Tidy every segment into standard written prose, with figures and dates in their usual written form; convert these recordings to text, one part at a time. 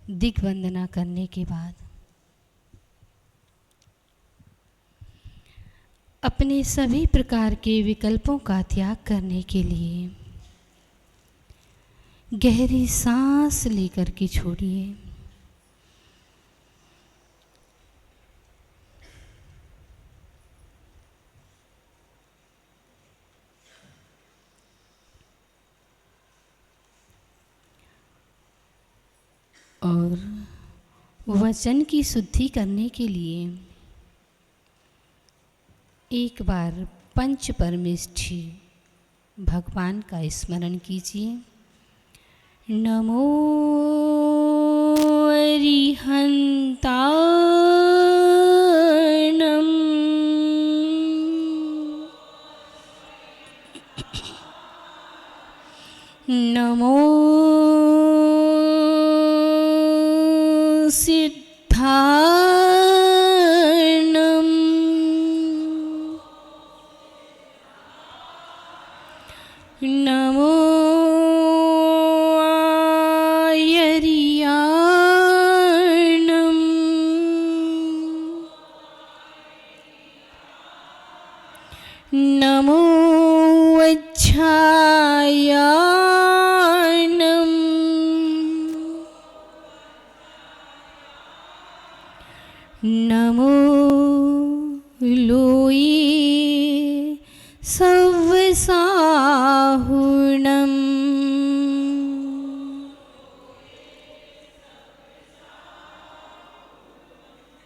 दिग्वंदना करने के बाद अपने सभी प्रकार के विकल्पों का त्याग करने के लिए गहरी सांस लेकर के छोड़िए। और वचन की शुद्धि करने के लिए एक बार पंच परमेष्ठी भगवान का स्मरण कीजिए। नमो अरिहंताणं नमो सिद्धार्णं नमो आयर्याणं नमो वज्झायाणं नमो लोये सव्वसाहुणम्।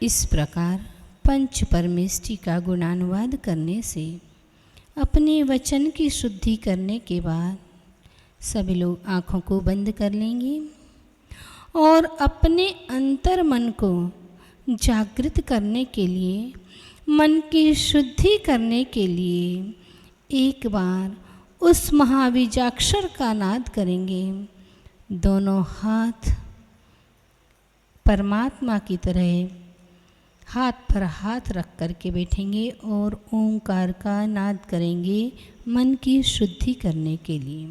इस प्रकार पंच परमेष्ठी का गुणानुवाद करने से अपने वचन की शुद्धि करने के बाद सभी लोग आँखों को बंद कर लेंगे और अपने अंतर मन को जागृत करने के लिए, मन की शुद्धि करने के लिए एक बार उस महाबीजाक्षर का नाद करेंगे। दोनों हाथ परमात्मा की तरह हाथ पर हाथ रख कर के बैठेंगे और ओंकार का नाद करेंगे मन की शुद्धि करने के लिए।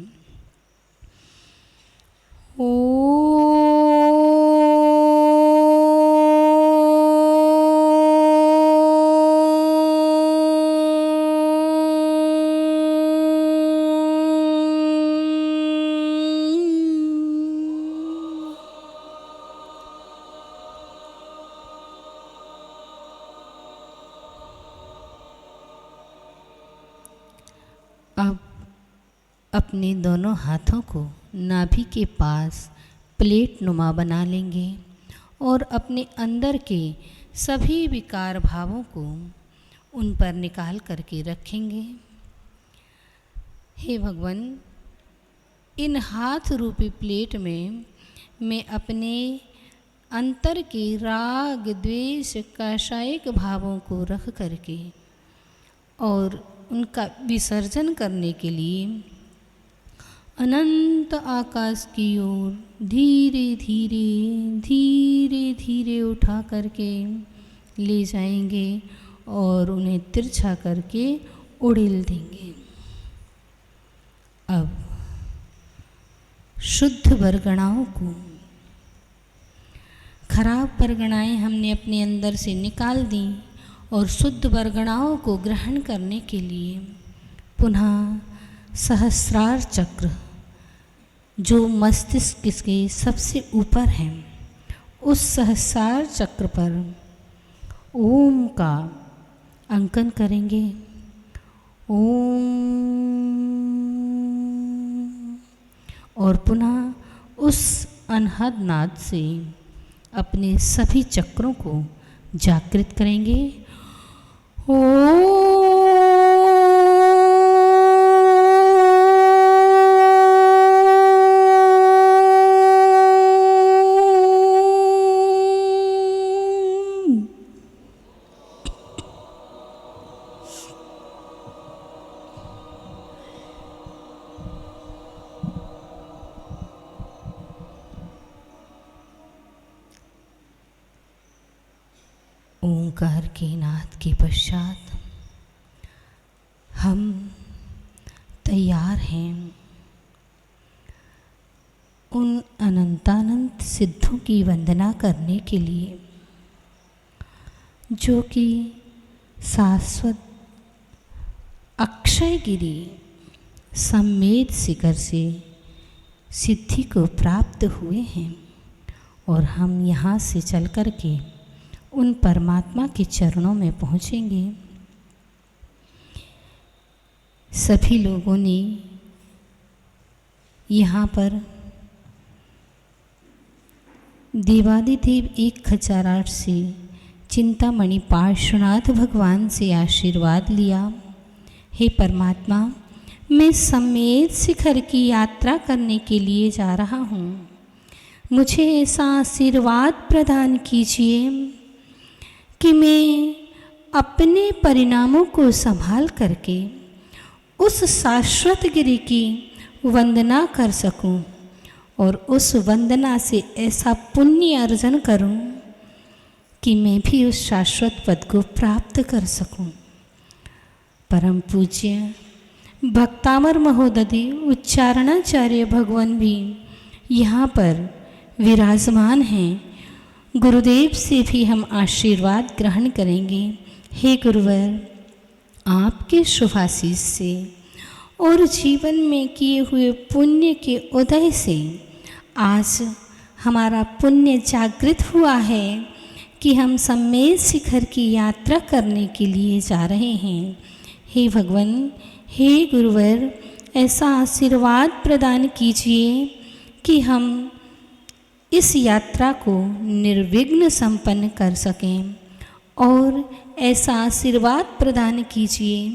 अब अपने दोनों हाथों को नाभि के पास प्लेट नुमा बना लेंगे और अपने अंदर के सभी विकार भावों को उन पर निकाल करके रखेंगे। हे भगवान, इन हाथ रूपी प्लेट में मैं अपने अंतर के राग द्वेष काषायिक भावों को रख करके और उनका विसर्जन करने के लिए अनंत आकाश की ओर धीरे धीरे धीरे धीरे उठा करके ले जाएंगे और उन्हें तिरछा करके उड़ेल देंगे। अब शुद्ध वरगणाओं को, खराब वरगणाएं हमने अपने अंदर से निकाल दी और शुद्ध वरगणाओं को ग्रहण करने के लिए पुनः सहस्रार चक्र जो मस्तिष्क के सबसे ऊपर है, उस सहस्रार चक्र पर ओम का अंकन करेंगे। ओम, और पुनः उस अनहद नाद से अपने सभी चक्रों को जागृत करेंगे। ओंकार के नाद के पश्चात हम तैयार हैं उन अनंतानंत सिद्धों की वंदना करने के लिए, जो कि शाश्वत अक्षयगिरी सम्मेद शिखर से सिद्धि को प्राप्त हुए हैं और हम यहाँ से चल कर के उन परमात्मा के चरणों में पहुँचेंगे। सभी लोगों ने यहाँ पर देवादिदेव 1008 से चिंतामणि पार्श्वनाथ भगवान से आशीर्वाद लिया। हे परमात्मा, मैं सम्मेद शिखर की यात्रा करने के लिए जा रहा हूँ। मुझे ऐसा आशीर्वाद प्रदान कीजिए कि मैं अपने परिणामों को संभाल करके उस शाश्वत गिरि की वंदना कर सकूं और उस वंदना से ऐसा पुण्य अर्जन करूं कि मैं भी उस शाश्वत पद को प्राप्त कर सकूं। परम पूज्य भक्तामर महोदधि उच्चारणाचार्य भगवान भी यहाँ पर विराजमान हैं। गुरुदेव से भी हम आशीर्वाद ग्रहण करेंगे। हे गुरुवर, आपके शुभाशीष से और जीवन में किए हुए पुण्य के उदय से आज हमारा पुण्य जागृत हुआ है कि हम सम्मेद शिखर की यात्रा करने के लिए जा रहे हैं। हे भगवान, हे गुरुवर, ऐसा आशीर्वाद प्रदान कीजिए कि हम इस यात्रा को निर्विघ्न संपन्न कर सकें और ऐसा आशीर्वाद प्रदान कीजिए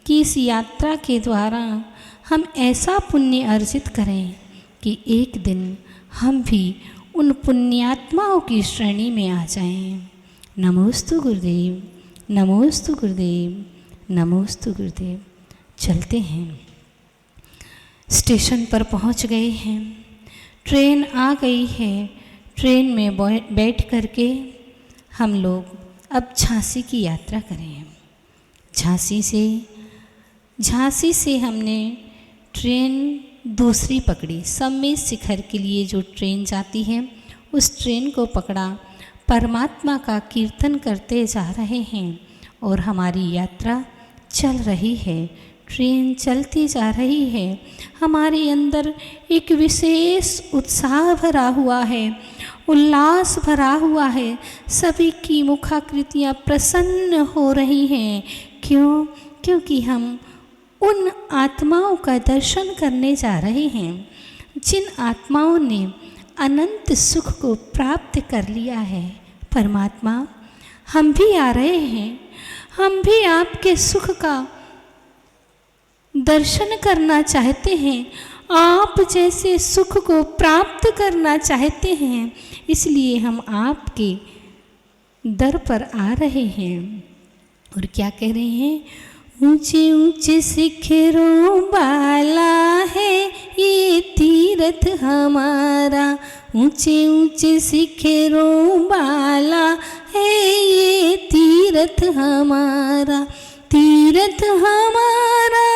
कि इस यात्रा के द्वारा हम ऐसा पुण्य अर्जित करें कि एक दिन हम भी उन पुण्यात्माओं की श्रेणी में आ जाएं। नमोस्तु गुरुदेव, नमोस्तु गुरुदेव, नमोस्तु गुरुदेव। चलते हैं। स्टेशन पर पहुंच गए हैं, ट्रेन आ गई है। ट्रेन में बैठ करके हम लोग अब झांसी की यात्रा करें। झांसी से हमने ट्रेन दूसरी पकड़ी। सम्मेद शिखर के लिए जो ट्रेन जाती है उस ट्रेन को पकड़ा। परमात्मा का कीर्तन करते जा रहे हैं और हमारी यात्रा चल रही है। ट्रेन चलती जा रही है। हमारे अंदर एक विशेष उत्साह भरा हुआ है, उल्लास भरा हुआ है। सभी की मुखाकृतियाँ प्रसन्न हो रही हैं। क्यों? क्योंकि हम उन आत्माओं का दर्शन करने जा रहे हैं जिन आत्माओं ने अनंत सुख को प्राप्त कर लिया है। परमात्मा, हम भी आ रहे हैं, हम भी आपके सुख का दर्शन करना चाहते हैं, आप जैसे सुख को प्राप्त करना चाहते हैं। इसलिए हम आपके दर पर आ रहे हैं। और क्या कह रहे हैं? ऊंचे ऊंचे शिखरों वाला है ये तीर्थ हमारा, ऊंचे ऊंचे शिखरों वाला है ये तीर्थ हमारा, तीर्थ हमारा,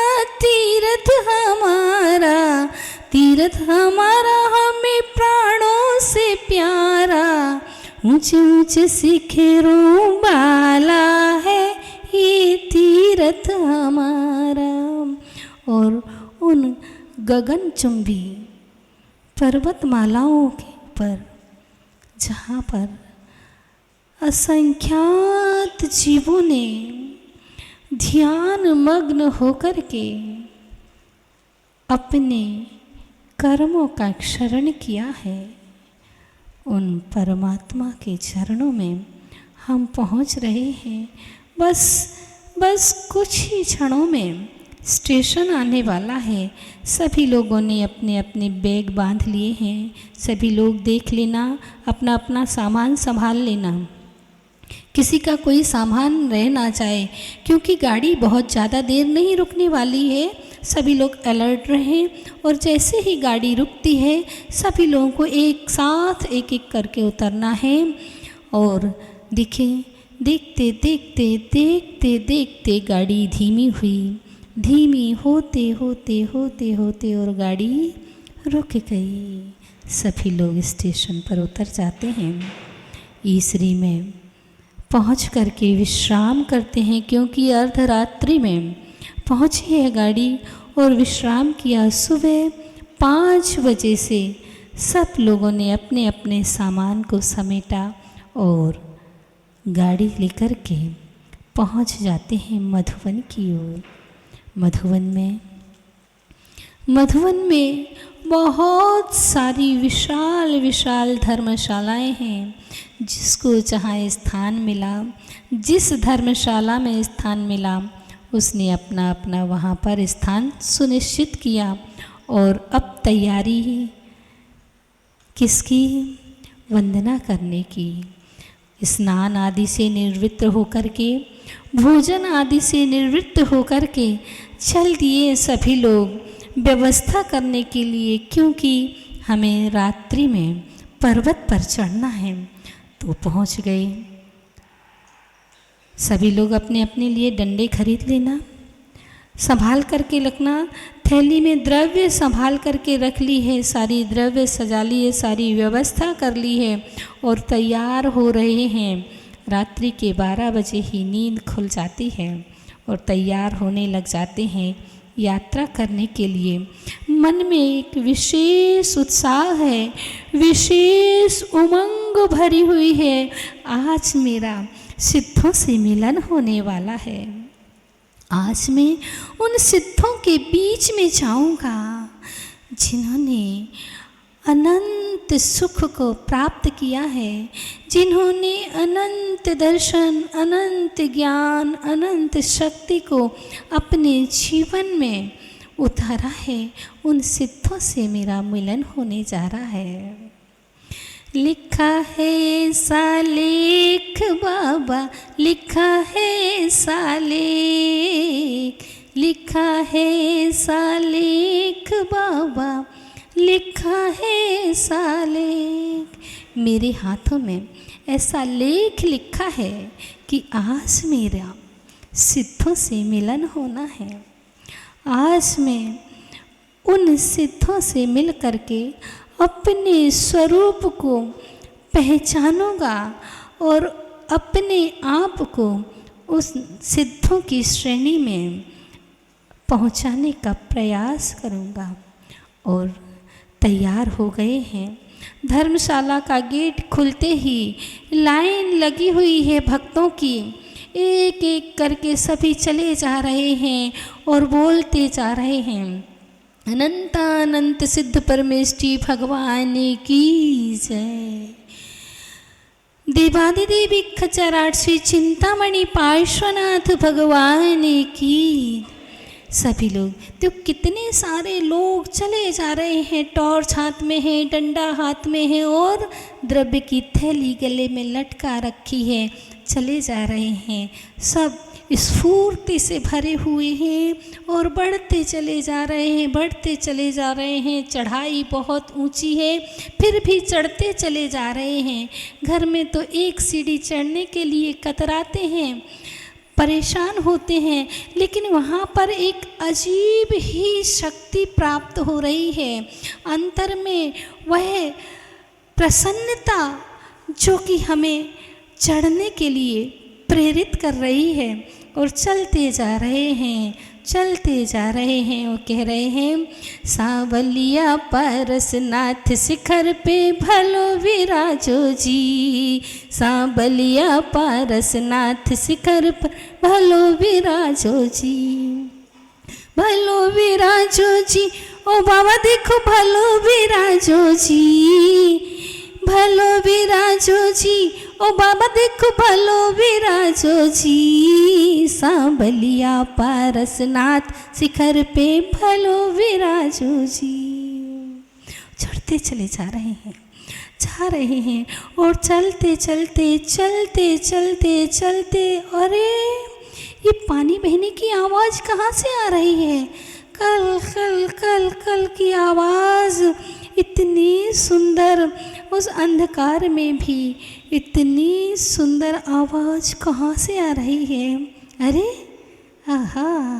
तीर्थ हमारा, तीर्थ हमारा हमें प्राणों से प्यारा, ऊंचे ऊंचे शिखरों वाला है ये तीर्थ हमारा। और उन गगनचुंबी पर्वतमालाओं के ऊपर जहाँ पर असंख्यात जीवों ने ध्यान मग्न होकर के अपने कर्मों का क्षरण किया है, उन परमात्मा के चरणों में हम पहुंच रहे हैं। बस कुछ ही क्षणों में स्टेशन आने वाला है। सभी लोगों ने अपने अपने बैग बांध लिए हैं। सभी लोग देख लेना, अपना अपना सामान संभाल लेना, किसी का कोई सामान रह ना जाए, क्योंकि गाड़ी बहुत ज़्यादा देर नहीं रुकने वाली है। सभी लोग अलर्ट रहें और जैसे ही गाड़ी रुकती है सभी लोगों को एक साथ एक एक करके उतरना है। और देखते देखते देखते देखते गाड़ी धीमी हुई, धीमी होते होते होते होते और गाड़ी रुक गई। सभी लोग स्टेशन पर उतर जाते हैं। ईसरी में पहुँच करके विश्राम करते हैं, क्योंकि अर्धरात्रि में पहुँची है गाड़ी और विश्राम किया। सुबह 5 बजे से सब लोगों ने अपने अपने सामान को समेटा और गाड़ी लेकर के पहुँच जाते हैं मधुवन की ओर। मधुवन में बहुत सारी विशाल विशाल धर्मशालाएं हैं। जिसको जहाँ स्थान मिला, जिस धर्मशाला में स्थान मिला, उसने अपना अपना वहाँ पर स्थान सुनिश्चित किया। और अब तैयारी किसकी? वंदना करने की। स्नान आदि से निवृत्त होकर के, भोजन आदि से निवृत्त होकर के चल दिए सभी लोग व्यवस्था करने के लिए, क्योंकि हमें रात्रि में पर्वत पर चढ़ना है। तो पहुंच गए। सभी लोग अपने अपने लिए डंडे खरीद लेना, संभाल करके रखना। थैली में द्रव्य संभाल करके रख ली है, सारी द्रव्य सजा ली है, सारी व्यवस्था कर ली है और तैयार हो रहे हैं। रात्रि के 12 बजे ही नींद खुल जाती है और तैयार होने लग जाते हैं यात्रा करने के लिए। मन में एक विशेष उत्साह है, विशेष उमंग भरी हुई है। आज मेरा सिद्धों से मिलन होने वाला है। आज मैं उन सिद्धों के बीच में जाऊंगा जिन्होंने अनंत सुख को प्राप्त किया है, जिन्होंने अनंत दर्शन, अनंत ज्ञान, अनंत शक्ति को अपने जीवन में उतारा है। उन सिद्धों से मेरा मिलन होने जा रहा है। लिखा है सालेख बाबा, लिखा है सालेख, लिखा है सालेख बाबा, लिखा है सालेख। मेरे हाथों में ऐसा लेख लिखा है कि आज मेरा सिद्धों से मिलन होना है। आज मैं उन सिद्धों से मिल करके अपने स्वरूप को पहचानूंगा और अपने आप को उस सिद्धों की श्रेणी में पहुंचाने का प्रयास करूंगा। और तैयार हो गए हैं। धर्मशाला का गेट खुलते ही लाइन लगी हुई है भक्तों की। एक एक करके सभी चले जा रहे हैं और बोलते जा रहे हैं, अनंतानंत सिद्ध परमेष्टि भगवान की जय। देवादिदेवी खचराट श्री चिंतामणि पार्श्वनाथ भगवान की। सभी लोग तो कितने सारे लोग चले जा रहे हैं। टॉर्च हाथ में है, डंडा हाथ में है और द्रव्य की थैली गले में लटका रखी है। चले जा रहे हैं, सब स्फूर्ति से भरे हुए हैं और बढ़ते चले जा रहे हैं, बढ़ते चले जा रहे हैं। चढ़ाई बहुत ऊंची है, फिर भी चढ़ते चले जा रहे हैं। घर में तो एक सीढ़ी चढ़ने के लिए कतराते हैं, परेशान होते हैं, लेकिन वहाँ पर एक अजीब ही शक्ति प्राप्त हो रही है। अंतर में वह प्रसन्नता जो कि हमें चढ़ने के लिए प्रेरित कर रही है। और चलते जा रहे हैं, चलते जा रहे हैं और कह रहे हैं, सांवलिया पारसनाथ शिखर पे भलो विराजो जी, सांवलिया पारसनाथ शिखर पर भलो विराजो जी, भलो विराजो जी। ओ बाबा देखो भलो विराजो जी, भलो विराजो जी। ओ बाबा देखो भलो विराजो जी, सांवलिया पारसनाथ शिखर पे भलो विराजो जी। चढ़ते चले जा रहे हैं और चलते चलते चलते चलते चलते, अरे ये पानी बहने की आवाज़ कहाँ से आ रही है? कल कल कल कल की आवाज़, इतनी सुंदर, उस अंधकार में भी इतनी सुंदर आवाज़ कहाँ से आ रही है? अरे आहा,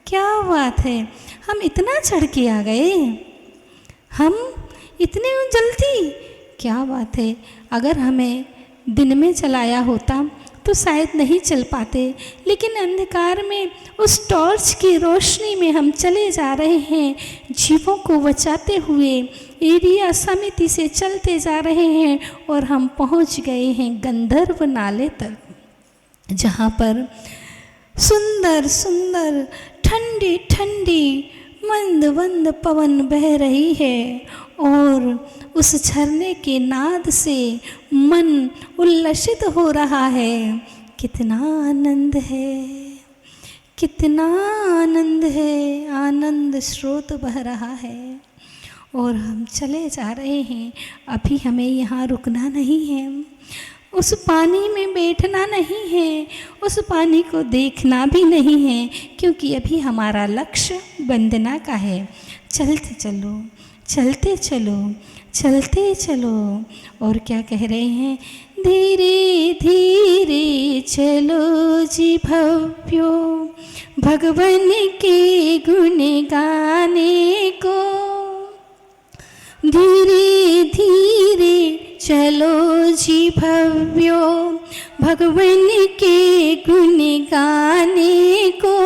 क्या बात है, हम इतना चढ़ के आ गए, हम इतने जल्दी? क्या बात है, अगर हमें दिन में चलाया होता तो शायद नहीं चल पाते, लेकिन अंधकार में उस टॉर्च की रोशनी में हम चले जा रहे हैं, जीवों को बचाते हुए एरिया समिति से चलते जा रहे हैं और हम पहुंच गए हैं गंधर्व नाले तक, जहाँ पर सुंदर सुंदर ठंडी ठंडी मंद मंद पवन बह रही है और उस झरने के नाद से मन उल्लसित हो रहा है। कितना आनंद है, कितना आनंद है, आनंद स्रोत बह रहा है और हम चले जा रहे हैं। अभी हमें यहाँ रुकना नहीं है, उस पानी में बैठना नहीं है, उस पानी को देखना भी नहीं है, क्योंकि अभी हमारा लक्ष्य वंदना का है। चलते चलो, चलते चलो, चलते चलो। और क्या कह रहे हैं? धीरे धीरे चलो जी भव्यो, भगवान के गुण गाने को। धीरे धीरे चलो जी भव्यो, भगवान के गुण गाने को।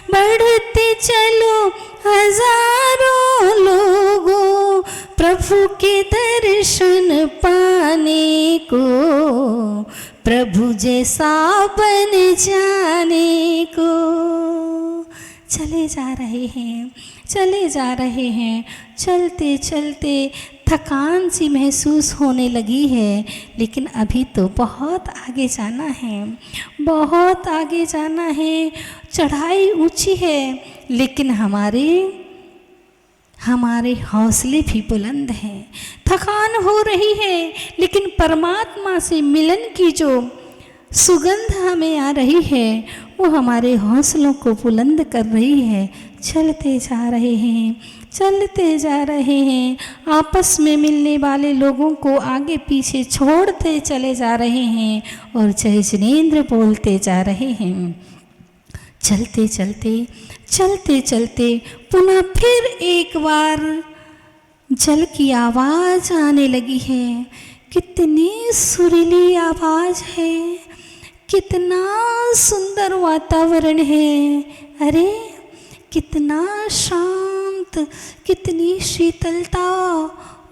बढ़ते चलो हजारों लोगों, प्रभु के दर्शन पाने को, प्रभु जैसा बन जाने को। चले जा रहे हैं, चले जा रहे हैं। चलते चलते थकान सी महसूस होने लगी है, लेकिन अभी तो बहुत आगे जाना है, बहुत आगे जाना है। चढ़ाई ऊंची है, लेकिन हमारे हौसले भी बुलंद हैं। थकान हो रही है, लेकिन परमात्मा से मिलन की जो सुगंध हमें आ रही है, वो हमारे हौसलों को बुलंद कर रही है। चलते जा रहे हैं, चलते जा रहे हैं। आपस में मिलने वाले लोगों को आगे पीछे छोड़ते चले जा रहे हैं और जय जिनेंद्र बोलते जा रहे हैं। चलते चलते चलते चलते पुनः फिर एक बार जल की आवाज़ आने लगी है। कितनी सुरीली आवाज़ है, कितना सुंदर वातावरण है। अरे कितना शांत, कितनी शीतलता।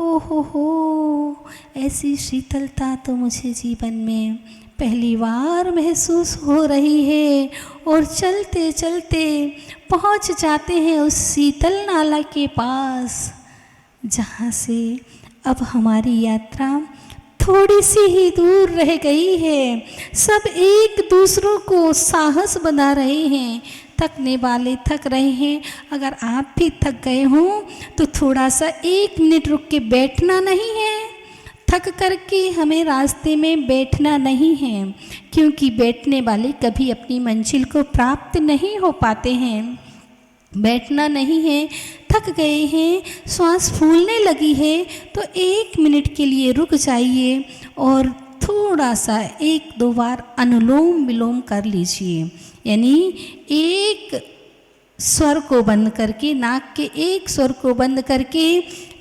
ओहो हो, ऐसी शीतलता तो मुझे जीवन में पहली बार महसूस हो रही है। और चलते चलते पहुंच जाते हैं उस शीतल नाला के पास, जहाँ से अब हमारी यात्रा थोड़ी सी ही दूर रह गई है। सब एक दूसरों को साहस बना रहे हैं। थकने वाले थक रहे हैं। अगर आप भी थक गए हों तो थोड़ा सा 1 मिनट रुक के बैठना नहीं है। थक करके हमें रास्ते में बैठना नहीं है, क्योंकि बैठने वाले कभी अपनी मंजिल को प्राप्त नहीं हो पाते हैं। बैठना नहीं है। थक गए हैं, श्वास फूलने लगी है, तो 1 मिनट के लिए रुक जाइए और थोड़ा सा 1-2 बार अनुलोम विलोम कर लीजिए। यानी एक स्वर को बंद करके, नाक के एक स्वर को बंद करके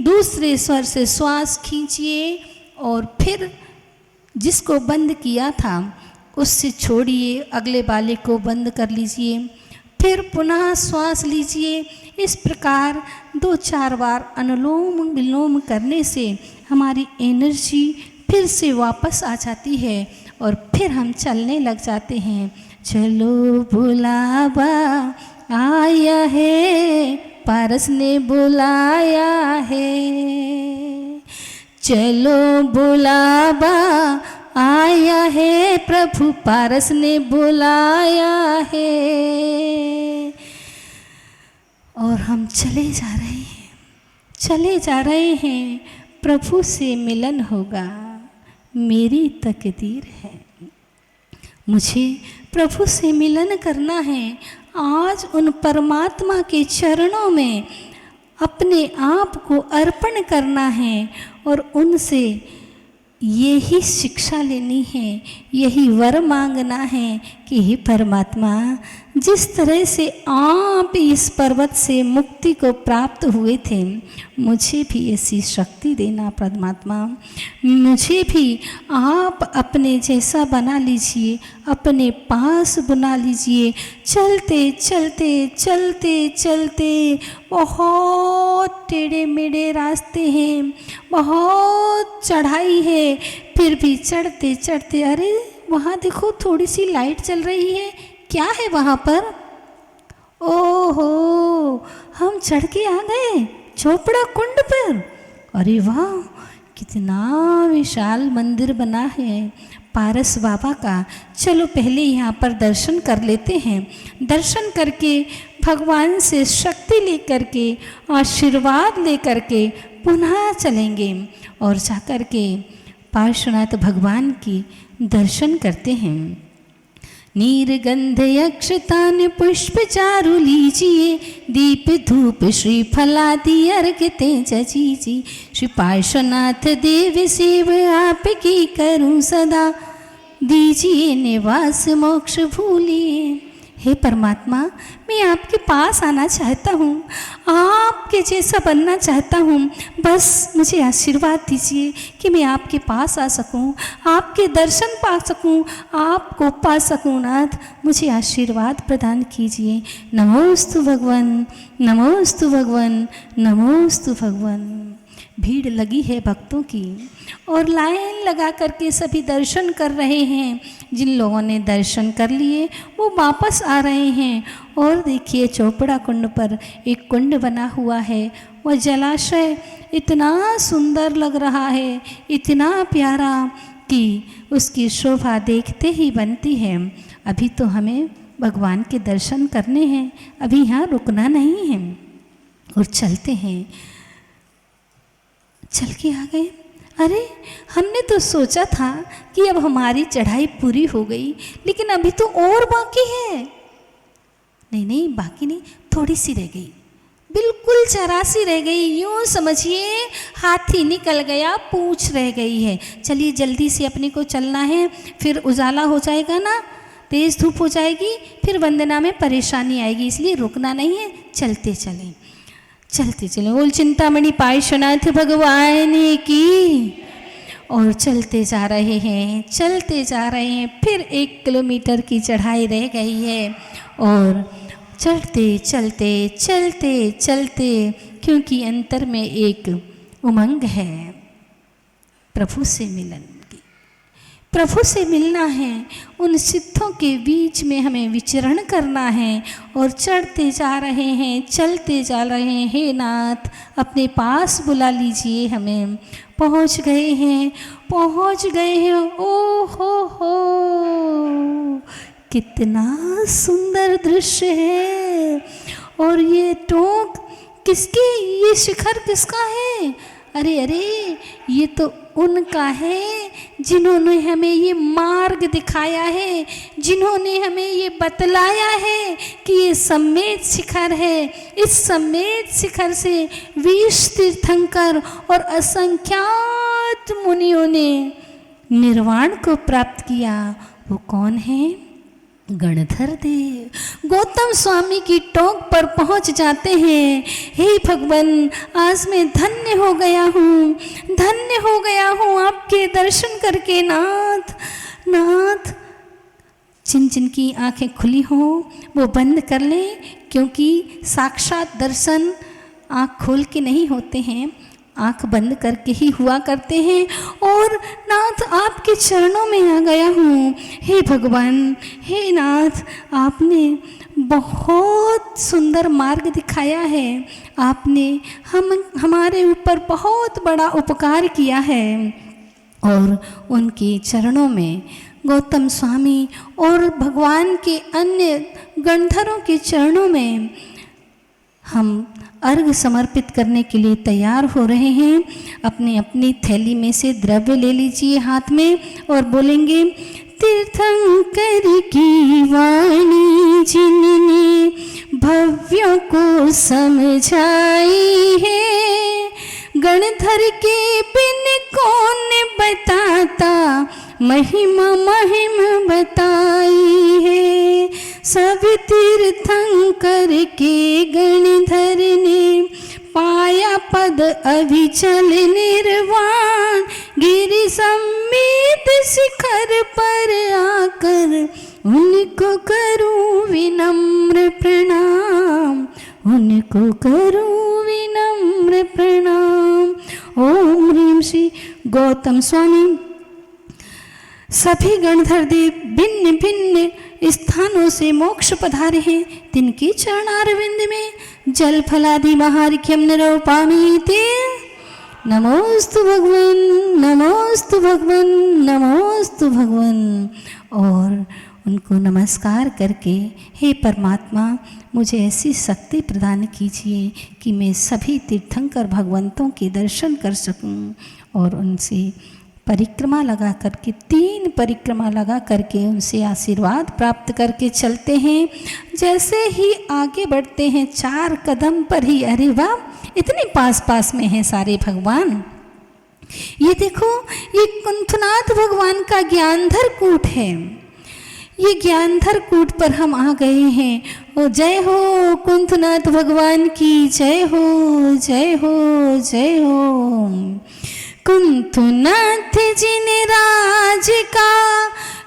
दूसरे स्वर से श्वास खींचिए और फिर जिसको बंद किया था उससे छोड़िए, अगले वाले को बंद कर लीजिए, फिर पुनः श्वास लीजिए। इस प्रकार 2-4 बार अनुलोम विलोम करने से हमारी एनर्जी फिर से वापस आ जाती है और फिर हम चलने लग जाते हैं। चलो बुलावा आया है, पारस ने बुलाया है। चलो बुलावा आया है, प्रभु पारस ने बुलाया है। और हम चले जा रहे हैं, चले जा रहे हैं। प्रभु से मिलन होगा, मेरी तकदीर है। मुझे प्रभु से मिलन करना है। आज उन परमात्मा के चरणों में अपने आप को अर्पण करना है और उनसे यही शिक्षा लेनी है, यही वर मांगना है कि हे परमात्मा, जिस तरह से आप इस पर्वत से मुक्ति को प्राप्त हुए थे, मुझे भी ऐसी शक्ति देना परमात्मा। मुझे भी आप अपने जैसा बना लीजिए, अपने पास बुला लीजिए। चलते चलते चलते चलते, बहुत टेढ़े मेढ़े रास्ते हैं, बहुत चढ़ाई है, फिर भी चढ़ते चढ़ते, अरे वहाँ देखो थोड़ी सी लाइट चल रही है, क्या है वहाँ पर? ओहो, हम चढ़ के आ गए चोपड़ा कुंड पर। अरे वाह, कितना विशाल मंदिर बना है पारस बाबा का। चलो पहले यहाँ पर दर्शन कर लेते हैं। दर्शन करके भगवान से शक्ति लेकर के, आशीर्वाद लेकर के पुनः चलेंगे और जाकर के पार्श्वनाथ भगवान की दर्शन करते हैं। नीरगंध अक्षतान पुष्प चारु लीजिए, दीप धूप श्रीफलादि अर्घ्य तेज जीजिए। श्री पार्श्वनाथ देव सेव आपकी करूं सदा, दीजिए निवास मोक्ष भूलिए। हे परमात्मा, मैं आपके पास आना चाहता हूँ, आपके जैसा बनना चाहता हूँ। बस मुझे आशीर्वाद दीजिए कि मैं आपके पास आ सकूँ, आपके दर्शन पा सकूँ, आपको पा सकूँ। नाथ, मुझे आशीर्वाद प्रदान कीजिए। नमोस्तु भगवन, नमोस्तु भगवन, नमोस्तु भगवन। भीड़ लगी है भक्तों की और लाइन लगा करके सभी दर्शन कर रहे हैं। जिन लोगों ने दर्शन कर लिए वो वापस आ रहे हैं। और देखिए, चोपड़ा कुंड पर एक कुंड बना हुआ है। वह जलाशय इतना सुंदर लग रहा है, इतना प्यारा कि उसकी शोभा देखते ही बनती है। अभी तो हमें भगवान के दर्शन करने हैं, अभी यहाँ रुकना नहीं है और चलते हैं। चल के आ गए। अरे, हमने तो सोचा था कि अब हमारी चढ़ाई पूरी हो गई, लेकिन अभी तो और बाकी है। नहीं नहीं, बाकी नहीं, थोड़ी सी रह गई, बिल्कुल जरा सी रह गई। यूँ समझिए हाथी निकल गया, पूंछ रह गई है। चलिए जल्दी से अपने को चलना है, फिर उजाला हो जाएगा ना, तेज़ धूप हो जाएगी, फिर वंदना में परेशानी आएगी, इसलिए रुकना नहीं है, चलते चलें, चलते चले। बोल चिंतामणि पार्श्वनाथ भगवान की। और चलते जा रहे हैं, चलते जा रहे हैं। फिर 1 किलोमीटर की चढ़ाई रह गई है और चलते चलते चलते चलते, क्योंकि अंतर में एक उमंग है प्रभु से मिलन की। प्रभु से मिलना है, उन सिद्धों के बीच में हमें विचरण करना है। और चढ़ते जा रहे हैं, चलते जा रहे हैं। हे नाथ, अपने पास बुला लीजिए हमें। पहुंच गए हैं, पहुंच गए हैं। ओ हो, कितना सुंदर दृश्य है। और ये टोंक किसकी, ये शिखर किसका है? अरे अरे, ये तो उनका है जिन्होंने हमें ये मार्ग दिखाया है, जिन्होंने हमें ये बतलाया है कि ये सम्मेद शिखर है। इस सम्मेद शिखर से 20 तीर्थंकर और असंख्यात मुनियों ने निर्वाण को प्राप्त किया। वो कौन है? गणधर देव। गौतम स्वामी की टोक पर पहुंच जाते हैं। हे भगवान, आज मैं धन्य हो गया हूँ, धन्य हो गया हूँ आपके दर्शन करके। नाथ, नाथ, जिन जिन की आंखें खुली हों वो बंद कर लें, क्योंकि साक्षात दर्शन आँख खोल के नहीं होते हैं, आँख बंद करके ही हुआ करते हैं। और नाथ, आपके चरणों में आ गया हूँ। हे भगवान, हे नाथ, आपने बहुत सुंदर मार्ग दिखाया है। आपने हमारे ऊपर बहुत बड़ा उपकार किया है। और उनके चरणों में, गौतम स्वामी और भगवान के अन्य गणधरों के चरणों में हम अर्घ समर्पित करने के लिए तैयार हो रहे हैं। अपनी अपनी थैली में से द्रव्य ले लीजिए हाथ में और बोलेंगे, तीर्थंकर की वाणी जिनने भव्यों को समझाई है, गणधर के बिन कौन बताए महिमा महिम बताई है। सब तीर्थंकर के गणधर ने पाया पद अभिचल निर्वाण। गिरि समेत शिखर पर आकर उनको करूं विनम्र प्रणाम, उनको करूं विनम्र प्रणाम। ओम ह्रीम श्री गौतम स्वामी सभी गणधर देव भिन्न भिन्न स्थानों से मोक्ष पधारे हैं। तिनके चरणारविंद में जल फलादि महार्घ्यम निरूपामीति। नमोस्तु भगवन, नमोस्तु भगवन, नमोस्तु भगवन। और उनको नमस्कार करके हे परमात्मा मुझे ऐसी शक्ति प्रदान कीजिए कि मैं सभी तीर्थंकर भगवंतों के दर्शन कर सकूं और उनसे परिक्रमा लगा करके 3 परिक्रमा लगा करके उनसे आशीर्वाद प्राप्त करके चलते हैं। जैसे ही आगे बढ़ते हैं 4 कदम पर ही अरे वाह इतने पास पास में हैं सारे भगवान। ये देखो ये कुंथनाथ भगवान का ज्ञानधर कूट है। ये ज्ञानधर कूट पर हम आ गए हैं। ओ जय हो कुंथनाथ भगवान की जय हो, जय हो, जय हो। कुंथनाथ जिन राज का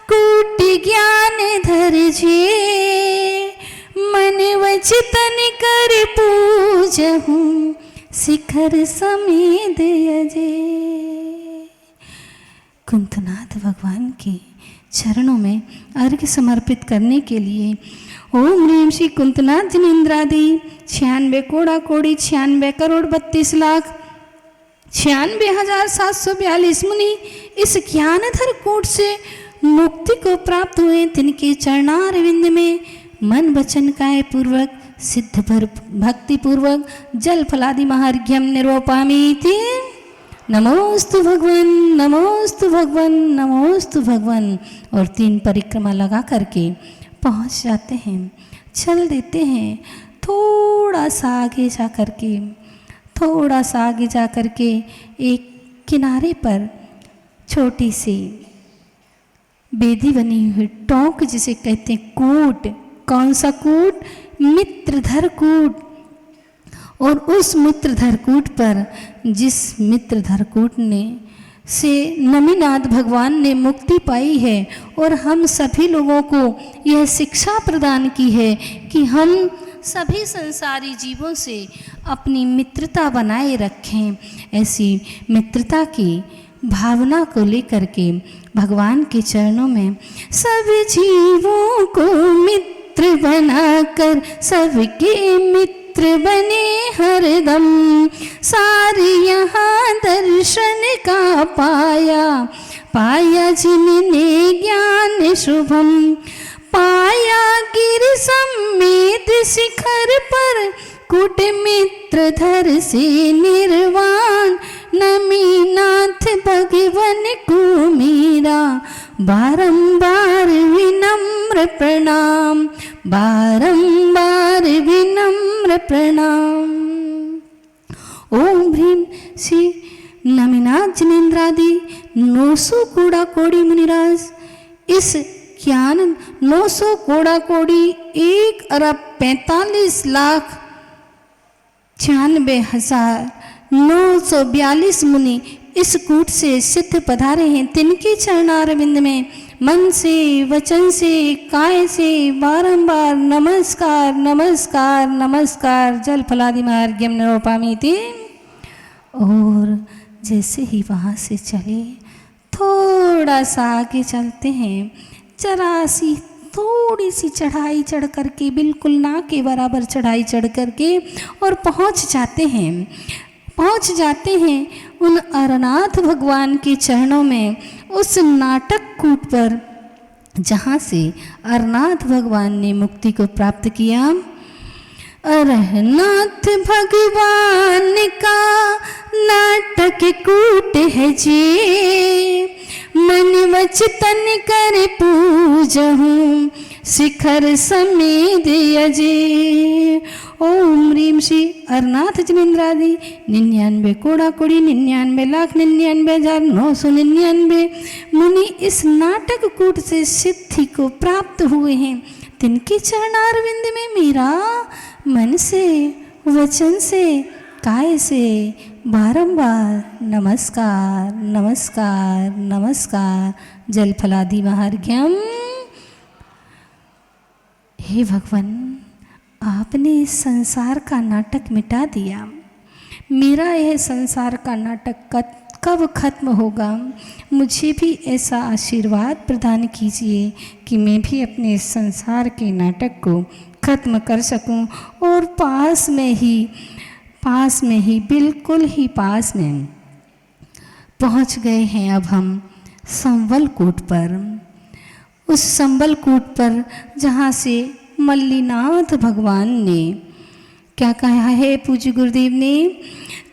कूट ज्ञान धर जे, मन वचन कर पूजहूँ शिखर समेत अजे। कुंथनाथ भगवान के चरणों में अर्घ्य समर्पित करने के लिए ओम ह्रीम श्री कुंथनाथ जिनेन्द्रादि 96 कोड़ा कोड़ी 96 करोड़ 32 लाख 96,742 मुनि इस ज्ञानधर कूट से मुक्ति को प्राप्त हुए। तिनके चरणारविंद में मन वचन काय पूर्वक सिद्ध भक्ति पूर्वक जल फलादि महार्घ्यम निरूपामीति। नमोस्तु भगवन, नमोस्तु भगवन, नमोस्तु भगवन। और 3 परिक्रमा लगा करके पहुंच जाते हैं, चल देते हैं। थोड़ा सा आगे जा करके, थोड़ा सा आगे जा करके एक किनारे पर छोटी सी बेदी बनी हुई टोंक जिसे कहते हैं कूट। कौन सा कूट? मित्रधर कूट। और उस मित्रधर कूट पर जिस मित्रधर कूट ने से नमिनाथ भगवान ने मुक्ति पाई है और हम सभी लोगों को यह शिक्षा प्रदान की है कि हम सभी संसारी जीवों से अपनी मित्रता बनाए रखें। ऐसी मित्रता की भावना को लेकर के भगवान के चरणों में सभी जीवों को मित्र बनाकर सबके मित्र बने हरदम। सारे यहाँ दर्शन का पाया, पाया जिनने ज्ञान शुभम। पाया गिर समेत शिखर पर कुट मित्र धर से निर्वाण। नमीनाथ भगवन को मेरा बारंबार विनम्र प्रणाम, बारंबार विनम्र प्रणाम। ओम ह्रीम श्री नमिनाथ जिनेन्द्रादि 900 कोड़ा कोड़ी मुनिराज इस ज्ञान 900 कोड़ा कोड़ी 1 अरब 45 लाख 96,942 मुनि इस कूट से सिद्ध पधारे हैं। तिनके चरणारविंद में मन से वचन से काय से बारंबार नमस्कार, नमस्कार, नमस्कार जल फलादि मार्ग्यम निरूपामीति। और जैसे ही वहाँ से चले थोड़ा सा आगे चलते हैं, जरा सी थोड़ी सी चढ़ाई चढ़ करके, बिल्कुल ना के बराबर चढ़ाई चढ़ करके और पहुँच जाते हैं उन अरनाथ भगवान के चरणों में, उस नाटक कूट पर जहाँ से अरनाथ भगवान ने मुक्ति को प्राप्त किया। अरनाथ भगवान का नाटक कूट है जे, मन वचन कर पूजहूँ शिखर समेत अजे। ओम ह्रीम श्री अरनाथ जिनेन्द्रादि 99 कोड़ा कोड़ी 99,99,999 मुनि इस नाटक कूट से सिद्धि को प्राप्त हुए हैं। तिनके चरणारविंद में मेरा मन से, वचन से, काय से बारंबार नमस्कार नमस्कार नमस्कार। जलफलादि महार्घ्यम। हे भगवान, आपने इस संसार का नाटक मिटा दिया। मेरा यह संसार का नाटक कब खत्म होगा? मुझे भी ऐसा आशीर्वाद प्रदान कीजिए कि मैं भी अपने इस संसार के नाटक को खत्म कर सकूं। और पास में ही बिल्कुल ही पास में पहुंच गए हैं अब हम संबलकूट पर। उस संबलकूट पर जहाँ से मल्लीनाथ भगवान ने क्या कहा है पूज्य गुरुदेव ने?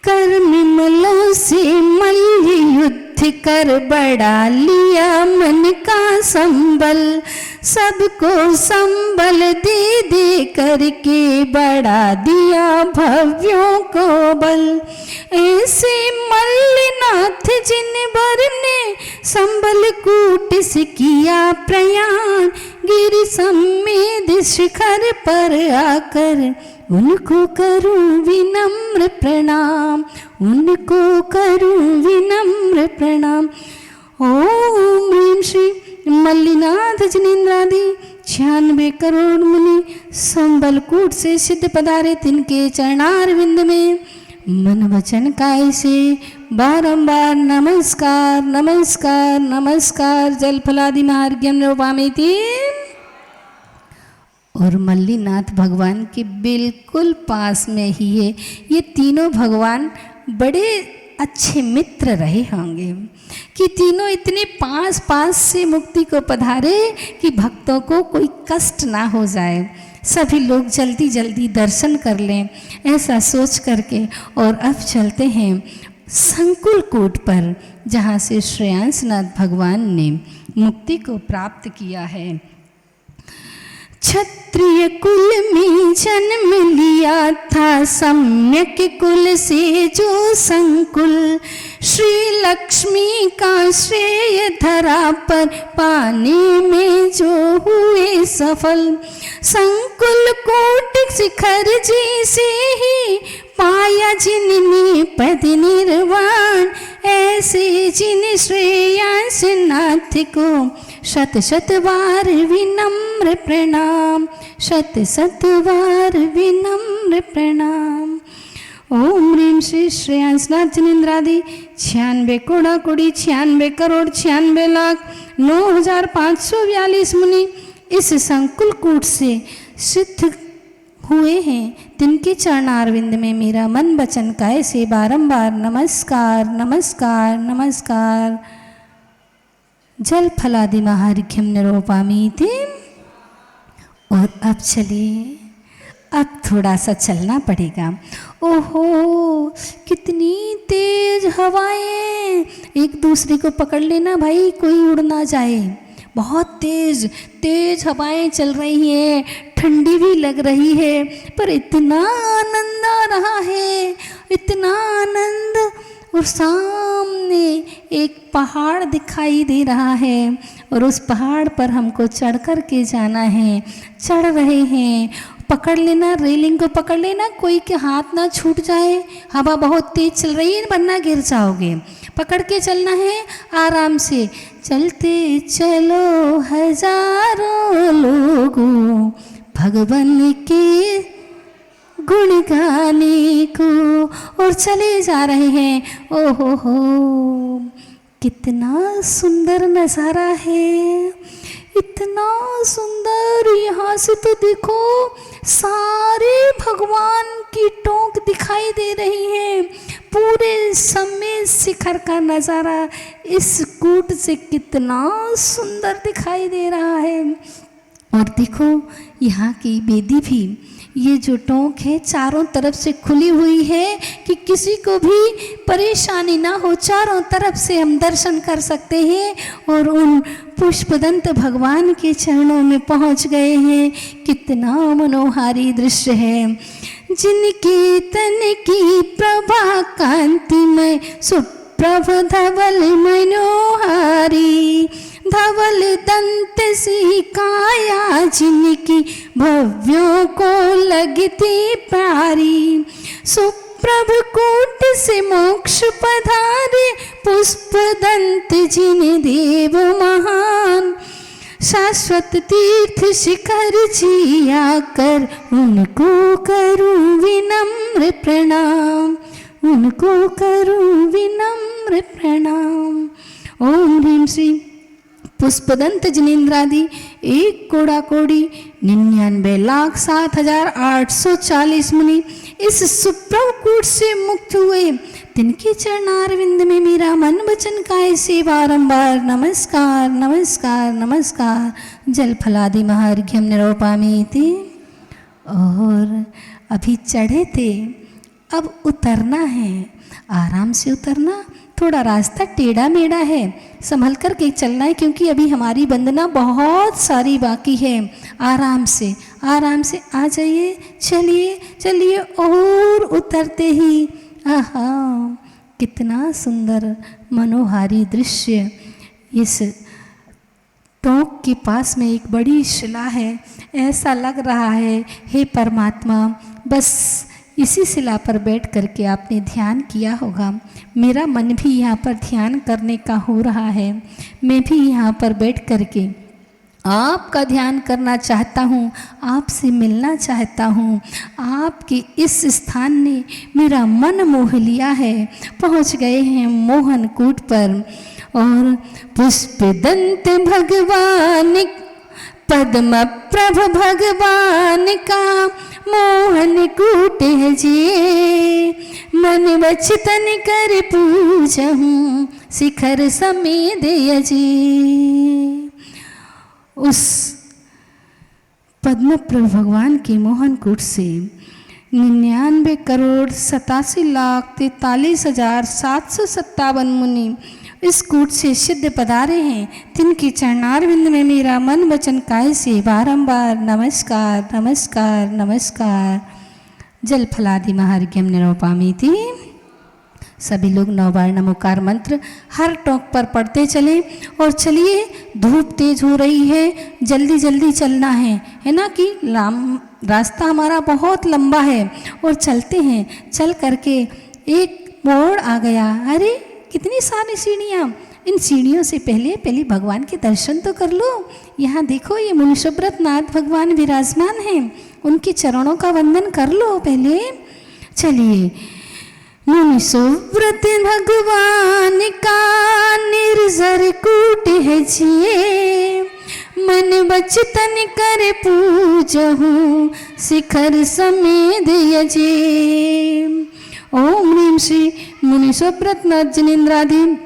कर विमलों से मल्ली युद्ध कर बढ़ा लिया मन का संबल, सबको संबल दे दे करके बढ़ा दिया भव्यों को बल। ऐसे मल्लीनाथ जिन बर ने संबलकूट से किया प्रयाण, गिरि सम्मेद शिखर पर आकर उनको करूं विनम्र प्रणाम, उनको करूं विनम्र प्रणाम। ओम ह्रीम श्री मल्लीनाथ जिनेन्द्रादि 96 करोड़ मुनि संबलकूट से सिद्ध पधारे तिनके चरणारविंद में मन वचन काय से बारंबार नमस्कार नमस्कार नमस्कार। जलफलादि महार्घ्यम निरूपामेति। और मल्लीनाथ भगवान के बिल्कुल पास में ही है। ये तीनों भगवान बड़े अच्छे मित्र रहे होंगे कि तीनों इतने पास से मुक्ति को पधारे कि भक्तों को कोई कष्ट ना हो जाए, सभी लोग जल्दी जल्दी दर्शन कर लें, ऐसा सोच करके। और अब चलते हैं संकुलकूट पर जहाँ से श्रेयांसनाथ भगवान ने मुक्ति को प्राप्त किया है। क्षत्रिय कुल में जन्म लिया था सम्यक कुल से जो संकुल, श्री लक्ष्मी का श्रेय धरा पर पाने में जो हुए सफल। संकुल कोट शिखर जी से ही पाया जिनने पद निर्वाण, ऐसे जिन श्रेयांसनाथ को शत शत बार विनम्र प्रणाम, शत शत बार विनम्र प्रणाम। ओम ह्रीम श्री श्रेयांसनाथ जिनेन्द्रादि 96 कोड़ा कोड़ी 96 करोड़ 96 लाख 9,542 मुनि इस संकुलकूट से सिद्ध हुए हैं। तिनके चरणारविंद में मेरा मन वचन काय से बारंबार नमस्कार नमस्कार नमस्कार। जलफलादि महार्घ्यम निरूपामीति। और अब चलिए, अब थोड़ा सा चलना पड़ेगा। ओहो, कितनी तेज हवाएं! एक दूसरे को पकड़ लेना भाई, कोई उड़ ना जाए। बहुत तेज हवाएं चल रही हैं, ठंडी भी लग रही है, पर इतना आनंद आ रहा है, इतना आनंद। और सामने एक पहाड़ दिखाई दे रहा है और उस पहाड़ पर हमको चढ़ कर के जाना है। चढ़ रहे हैं, पकड़ लेना, रेलिंग को पकड़ लेना, कोई के हाथ ना छूट जाए। हवा बहुत तेज चल रही है वरना गिर जाओगे। पकड़ के चलना है आराम से। चलते चलो हजारों लोगों भगवान के गुण गाने को। और चले जा रहे हैं। ओहो हो, कितना सुंदर नज़ारा है, इतना सुंदर। यहाँ से तो देखो सारे भगवान की टोंक दिखाई दे रही है। पूरे समय शिखर का नज़ारा इस कूट से कितना सुंदर दिखाई दे रहा है। और देखो यहाँ की वेदी भी, ये जो टोंक है चारों तरफ से खुली हुई है कि किसी को भी परेशानी ना हो। चारों तरफ से हम दर्शन कर सकते हैं और उन पुष्पदंत भगवान के चरणों में पहुंच गए हैं। कितना मनोहारी दृश्य है। जिनके तन की प्रभा कांतिमय सुप्रभ धवल मनोहारी, धवल दंत सी काया जिनकी भव्यों को लगती प्यारी, सुप्रभ कूट से मोक्ष पधारे पुष्प दंत जिन देव महान, शाश्वत तीर्थ शिखर जी आकर उनको करूं विनम्र प्रणाम, उनको करूं विनम्र प्रणाम। ओम ह्रीं श्री पुष्पदंत जिनेन्द्रादि 1,99,07,840 मुनि इस सुप्रभ कूट से मुक्त हुए, तिनके चरणारविंद में मेरा मन वचन काय से बारंबार नमस्कार नमस्कार नमस्कार। जल फलादि महार्घ्यम निरूपामि थे। और अभी चढ़े थे, अब उतरना है, आराम से उतरना। थोड़ा रास्ता टेढ़ा मेढ़ा है, संभल कर के चलना है, क्योंकि अभी हमारी वंदना बहुत सारी बाकी है। आराम से आ जाइए, चलिए चलिए। और उतरते ही आहा, कितना सुंदर मनोहारी दृश्य। इस टोंक के पास में एक बड़ी शिला है, ऐसा लग रहा है हे परमात्मा, बस इसी शिला पर बैठ करके आपने ध्यान किया होगा। मेरा मन भी यहाँ पर ध्यान करने का हो रहा है, मैं भी यहाँ पर बैठ करके आपका ध्यान करना चाहता हूँ, आपसे मिलना चाहता हूँ। आपके इस स्थान ने मेरा मन मोह लिया है। पहुँच गए हैं मोहन कूट पर। और पुष्पदंत भगवान पद्म प्रभ भगवान का मोहन कूट है जी, मन वचन कर पूजहूँ शिखर समेत जी। उस पद्म प्रभ भगवान के मोहन कूट से 99,43,43,757 मुनि इस कूट से सिद्ध पधारे हैं। तिनके चरणारविंद में मेरा मन वचन काय से बारंबार नमस्कार नमस्कार नमस्कार। जल फलादि महार्घ्यम निरूपामि थे। सभी लोग 9 बार नमोकार मंत्र हर टोंक पर पढ़ते चलें। और चलिए, धूप तेज हो रही है, जल्दी जल्दी चलना है ना, कि रास्ता हमारा बहुत लंबा है। और चलते हैं, चल करके एक मोड़ आ गया। अरे कितनी सारी सीढ़ियाँ, इन सीढ़ियों से पहले भगवान के दर्शन तो कर लो। यहाँ देखो, ये मुनि सुब्रत नाथ भगवान विराजमान हैं, उनके चरणों का वंदन कर लो पहले। चलिए, मुनि सुब्रत भगवान का निर्जर कूट है जिए, मन वचन कर पूजहूँ शिखर समेत यजे। ओम ह्रीं श्री मुनि सुब्रत नाथ जिनेन्द्रादि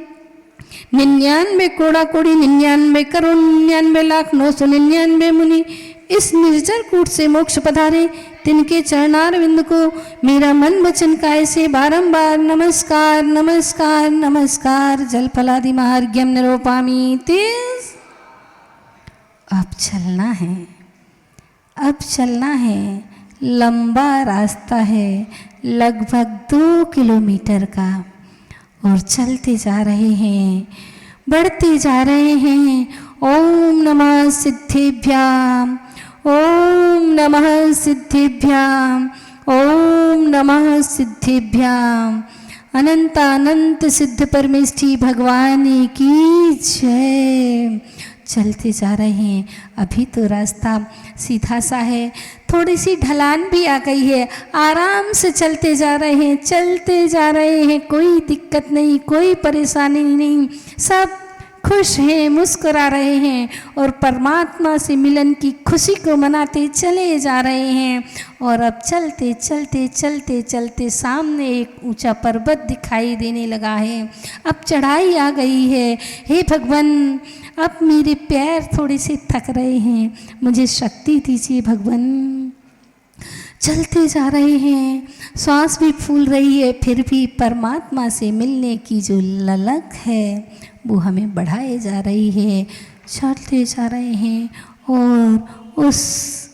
99 कोड़ा कोड़ी 99,99,99,999 मुनि इस निर्जर कूट से मोक्ष पधारे। तिनके चरणारविंद को मेरा मन वचन काय से बारंबार नमस्कार नमस्कार नमस्कार। जल फलादि महार्घ्यम निरूपामि ते। अब चलना है, लंबा रास्ता है, लगभग 2 किलोमीटर का। और चलते जा रहे हैं, बढ़ते जा रहे हैं। ओम नमः सिद्धिभ्याम, ओम नमः सिद्धिभ्याम, ओम नमः सिद्धिभ्याम। अनंत अनंत सिद्ध परमेष्ठी भगवान की जय। चलते जा रहे हैं, अभी तो रास्ता सीधा सा है, थोड़ी सी ढलान भी आ गई है। आराम से चलते जा रहे हैं, कोई दिक्कत नहीं, कोई परेशानी नहीं, सब खुश हैं, मुस्कुरा रहे हैं और परमात्मा से मिलन की खुशी को मनाते चले जा रहे हैं। और अब चलते चलते चलते चलते सामने एक ऊंचा पर्वत दिखाई देने लगा है। अब चढ़ाई आ गई है। हे भगवान, अब मेरे पैर थोड़े से थक रहे हैं, मुझे शक्ति दीजिए भगवान। चलते जा रहे हैं, श्वास भी फूल रही है, फिर भी परमात्मा से मिलने की जो ललक है वो हमें बढ़ाए जा रही है। चलते जा रहे हैं और उस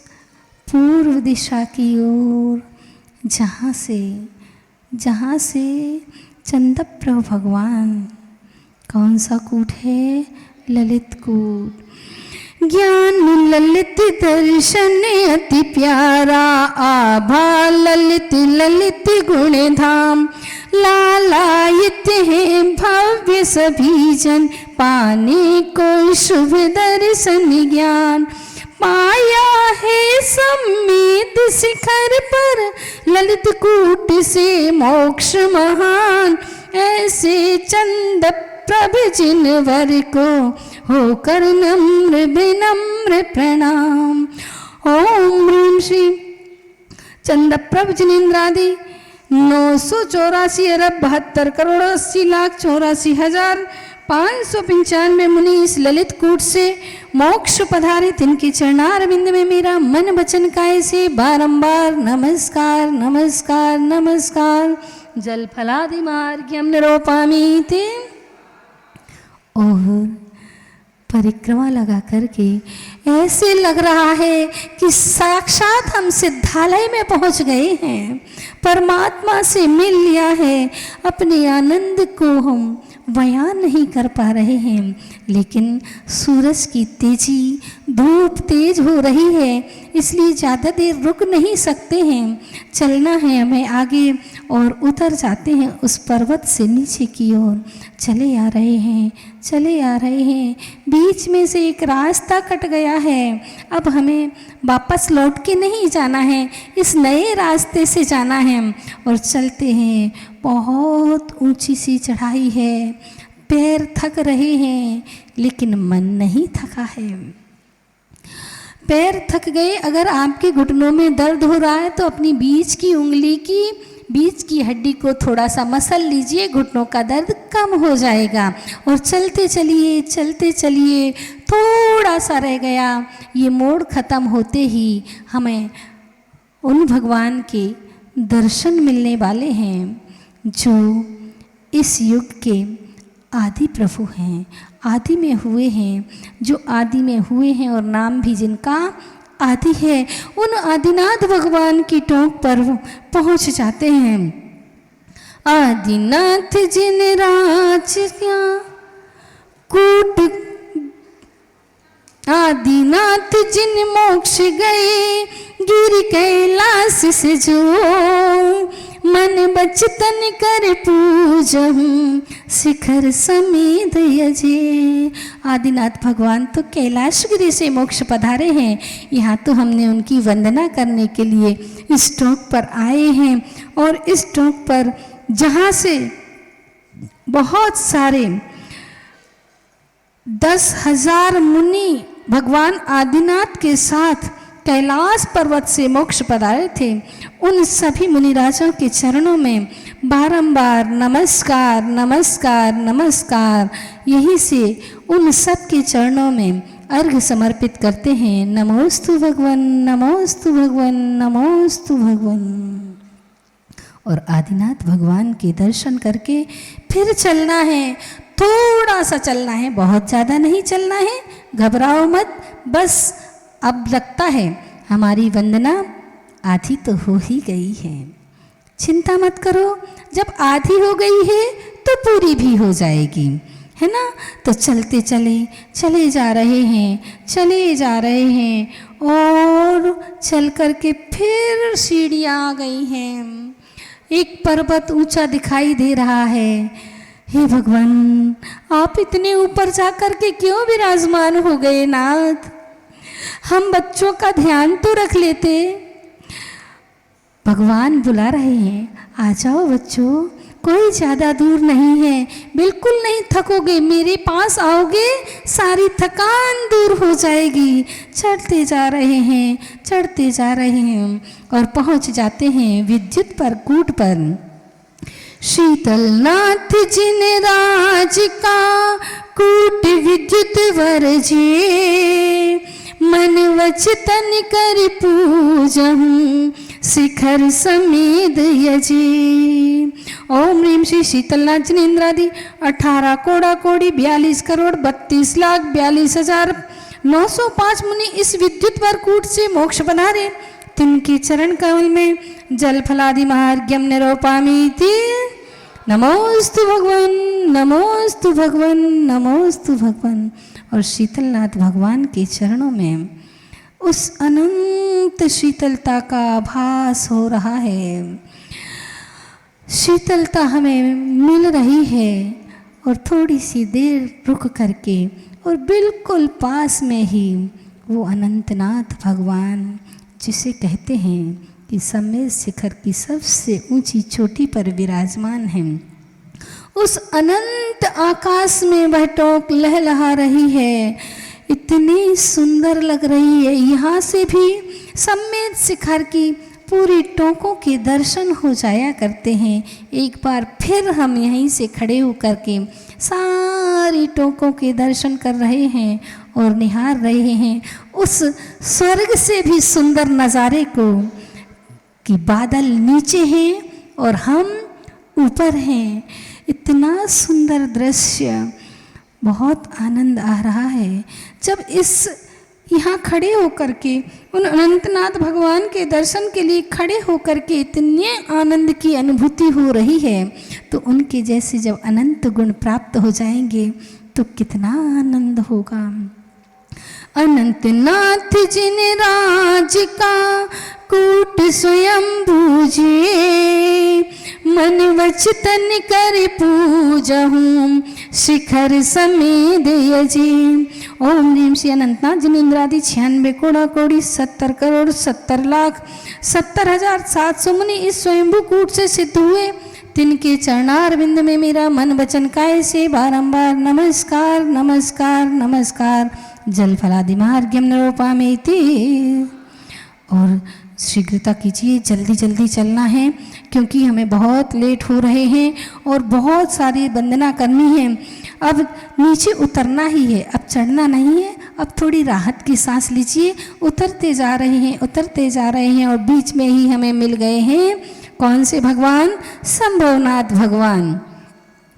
पूर्व दिशा की ओर जहाँ से चंदप्रभु भगवान, कौन सा कूट है? ललित कूट। ज्ञान ललित दर्शन अति प्यारा, आभा ललित ललित गुण धाम, लालायित है भव्य सभी जन, पाने को शुभ दर्शन ज्ञान। पाया है सम्मेद शिखर पर, ललित कूट से मोक्ष महान, ऐसे चंद प्रभ जिनवर को होकर नम्र विनम्र प्रणाम। ओम ह्रीं श्री चंद प्रभ जिनेन्द्रादि 984 अरब 72 करोड़ 80 लाख 84 595 मुनि इस ललित कूट से मोक्ष पधारे, तिनके चरणारविंद में मेरा मन वचन काय से बारंबार नमस्कार नमस्कार नमस्कार। जल फलादि मार्ग्यम निरोपामि ते। और परिक्रमा लगा करके ऐसे लग रहा है कि साक्षात हम सिद्धालय में पहुंच गए हैं, परमात्मा से मिल लिया है। अपने आनंद को हम बयान नहीं कर पा रहे हैं, लेकिन सूरज की तेजी, धूप तेज हो रही है, इसलिए ज़्यादा देर रुक नहीं सकते हैं, चलना है हमें आगे। और उतर जाते हैं उस पर्वत से नीचे की ओर। चले आ रहे हैं, चले आ रहे हैं, बीच में से एक रास्ता कट गया है। अब हमें वापस लौट के नहीं जाना है, इस नए रास्ते से जाना है। और चलते हैं, बहुत ऊंची सी चढ़ाई है, पैर थक रहे हैं, लेकिन मन नहीं थका है। पैर थक गए, अगर आपके घुटनों में दर्द हो रहा है तो अपनी बीच की उंगली की बीच की हड्डी को थोड़ा सा मसल लीजिए, घुटनों का दर्द कम हो जाएगा। और चलते चलिए, चलते चलिए, थोड़ा सा रह गया। ये मोड़ ख़त्म होते ही हमें उन भगवान के दर्शन मिलने वाले हैं जो इस युग के आदि प्रभु हैं, आदि में हुए हैं, जो आदि में हुए हैं और नाम भी जिनका आदि है। उन आदिनाथ भगवान की टोक पर पहुंच जाते हैं। आदिनाथ जिन राज क्या कूट, आदिनाथ जिन मोक्ष गए, गिर कैलाश से जो, मन बचतन कर पूजहूँ, शिखर समेत यजे। आदिनाथ भगवान तो कैलाशगिरी से मोक्ष पधारे हैं, यहाँ तो हमने उनकी वंदना करने के लिए इस टोक पर आए हैं। और इस टोक पर जहाँ से बहुत सारे 10,000 मुनि भगवान आदिनाथ के साथ कैलाश पर्वत से मोक्ष पधारे थे, उन सभी मुनिराजों के चरणों में बारंबार नमस्कार नमस्कार नमस्कार, यहीं से उन सब के चरणों में अर्घ्य समर्पित करते हैं। नमोस्तु भगवन, नमोस्तु भगवन, नमोस्तु भगवन। और आदिनाथ भगवान के दर्शन करके फिर चलना है, थोड़ा सा चलना है, बहुत ज़्यादा नहीं चलना है। घबराओ मत, बस अब लगता है हमारी वंदना आधी तो हो ही गई है। चिंता मत करो, जब आधी हो गई है तो पूरी भी हो जाएगी, है ना। तो चलते चले जा रहे हैं, चले जा रहे हैं। और चल करके फिर सीढ़ियाँ आ गई हैं, एक पर्वत ऊंचा दिखाई दे रहा है। हे भगवान, आप इतने ऊपर जा कर के क्यों विराजमान हो गए नाथ, हम बच्चों का ध्यान तो रख लेते। भगवान बुला रहे हैं, आ जाओ बच्चों, कोई ज़्यादा दूर नहीं है, बिल्कुल नहीं थकोगे, मेरे पास आओगे सारी थकान दूर हो जाएगी। चढ़ते जा रहे हैं, चढ़ते जा रहे हैं और पहुंच जाते हैं विद्युत पर कूट पर। शीतलनाथ जिन राज का कूट विद्युत वरजे, मन वचतन कर पूजहूँ, शिखर समेत यजे। ओम ह्रीं श्री शीतलनाथ जिनेन्द्रादि 18 कोड़ा कोड़ी 42 करोड़ 32 लाख 42 हजार 905 मुनि इस विद्युत वरकूट से मोक्ष पधारे, तिनके चरण कमल में जल फलादि महार्घ्यम निरूपयामि। नमोस्तु भगवान, नमोस्तु भगवान, नमोस्तु भगवान। और शीतलनाथ भगवान के चरणों में उस अनंत शीतलता का आभास हो रहा है। शीतलता हमें मिल रही है और थोड़ी सी देर रुक करके और बिल्कुल पास में ही वो अनंतनाथ भगवान, जिसे कहते हैं कि सम्मेद शिखर की सबसे ऊंची चोटी पर विराजमान है, उस अनंत आकाश में वह टोंक लहलहा रही है, इतनी सुंदर लग रही है। यहाँ से भी सम्मेद शिखर की पूरी टोंकों के दर्शन हो जाया करते हैं। एक बार फिर हम यहीं से खड़े होकर के सारी टोंकों के दर्शन कर रहे हैं और निहार रहे हैं उस स्वर्ग से भी सुंदर नज़ारे को कि बादल नीचे हैं और हम ऊपर हैं। इतना सुंदर दृश्य, बहुत आनंद आ रहा है। जब इस यहाँ खड़े होकर के उन अनंतनाथ भगवान के दर्शन के लिए खड़े होकर के इतने आनंद की अनुभूति हो रही है, तो उनके जैसे जब अनंत गुण प्राप्त हो जाएंगे तो कितना आनंद होगा। अनंतनाथ जिन राज का कूट स्वयं भूजे, मन वचन कर पूजहूँ शिखर समेत यजी। ओम ह्रीं श्री अनंतनाथ जिनेन्द्रादि 96 कोड़ा कोड़ी 70 करोड़ 70 लाख 70,700 मुनि इस स्वयंभू कूट से सिद्ध हुए। तिनके चरणारविंद में मेरा मन वचन काय से बारंबार नमस्कार नमस्कार नमस्कार। जल फलादि महार्घ्यम निरूपयामि। और शीघ्रता कीजिए, जल्दी जल्दी चलना है क्योंकि हमें बहुत लेट हो रहे हैं और बहुत सारी वंदना करनी है। अब नीचे उतरना ही है, अब चढ़ना नहीं है। अब थोड़ी राहत की सांस लीजिए। उतरते जा रहे हैं, उतरते जा रहे हैं और बीच में ही हमें मिल गए हैं कौन से भगवान? संभवनाथ भगवान।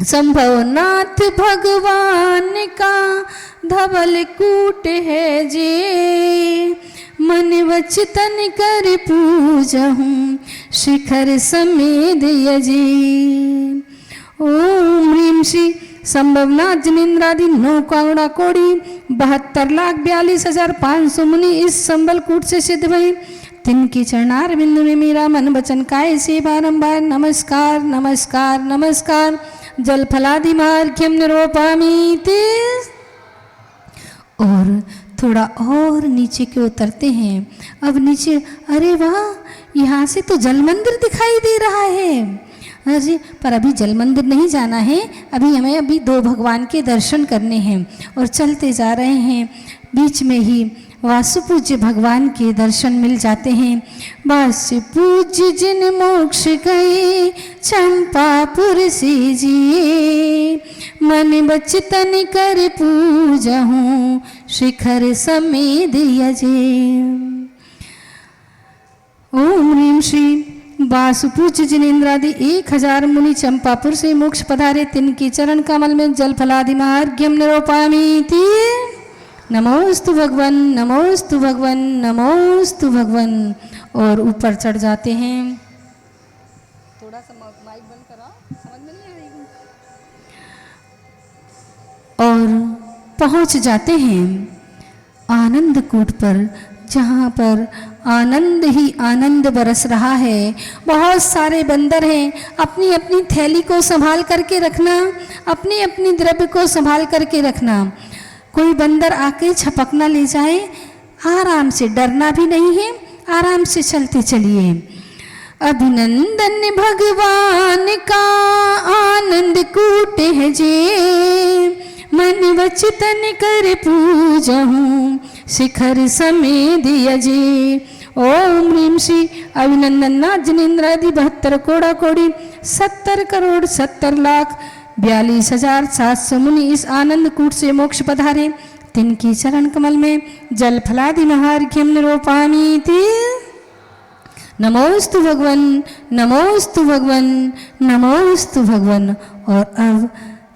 संभवनाथ भगवान का धवल कूट है जे, मन वचन कर पूजहूँ शिखर समेत यजी। ओम ह्रीं श्री संभवनाथ जिनेन्द्रादि 9 करोड़ा कोड़ी 72,42,500 मुनि इस संबल कूट से सिद्ध भये। तिनके चरणारविंद में मेरा मन वचन काय से बारंबार नमस्कार नमस्कार नमस्कार। जल फलादि महार्घ्यम निरूपयामि। और थोड़ा और नीचे के उतरते हैं। अब नीचे, अरे वाह, यहाँ से तो जल मंदिर दिखाई दे रहा है। अरे पर अभी जल मंदिर नहीं जाना है, अभी 2 भगवान के दर्शन करने हैं और चलते जा रहे हैं। बीच में ही वासुपूज्य भगवान के दर्शन मिल जाते हैं। वासुपूज्य जिन मोक्ष गए चंपापुर से जिए, मन वचन कर पूजहूँ शिखर समेत यजे। ओम ह्रीं श्री वासुपूज्य जिनेन्द्रादि 1000 मुनि चंपापुर से मोक्ष पधारे। तिनके चरण कमल में जल फलादि महार्घ्यम निरूपयामि। नमोस्तु भगवन, नमोस्तु भगवन, नमोस्तु भगवन। और ऊपर चढ़ जाते हैं। थोड़ा सा माइक बंद करो, समझ में नहीं आ रही। और पहुंच जाते हैं आनंद कूट पर, जहाँ पर आनंद ही आनंद बरस रहा है। बहुत सारे बंदर हैं। अपनी अपनी थैली को संभाल करके रखना, अपनी अपनी द्रव्य को संभाल करके रखना। कोई बंदर आके छपक ना ले जाए। आराम से, डरना भी नहीं है, आराम से चलते चलिए। अभिनंदन भगवान का आनंद कूट है जे, मन वचन कर पूजहूँ शिखर समेत यजे। ओम ह्रीं श्री अभिनंदननाथ जिनेन्द्रादि 72 कोड़ा कोड़ी 70 करोड़ 70 लाख 42,700 मुनि इस आनंद कूट से मोक्ष पधारे। तिनकी चरण कमल में जल फलादि महार्घ्यम निरूपयामि। नमोस्तु भगवन, नमोस्तु भगवन, नमोस्तु भगवन। और अब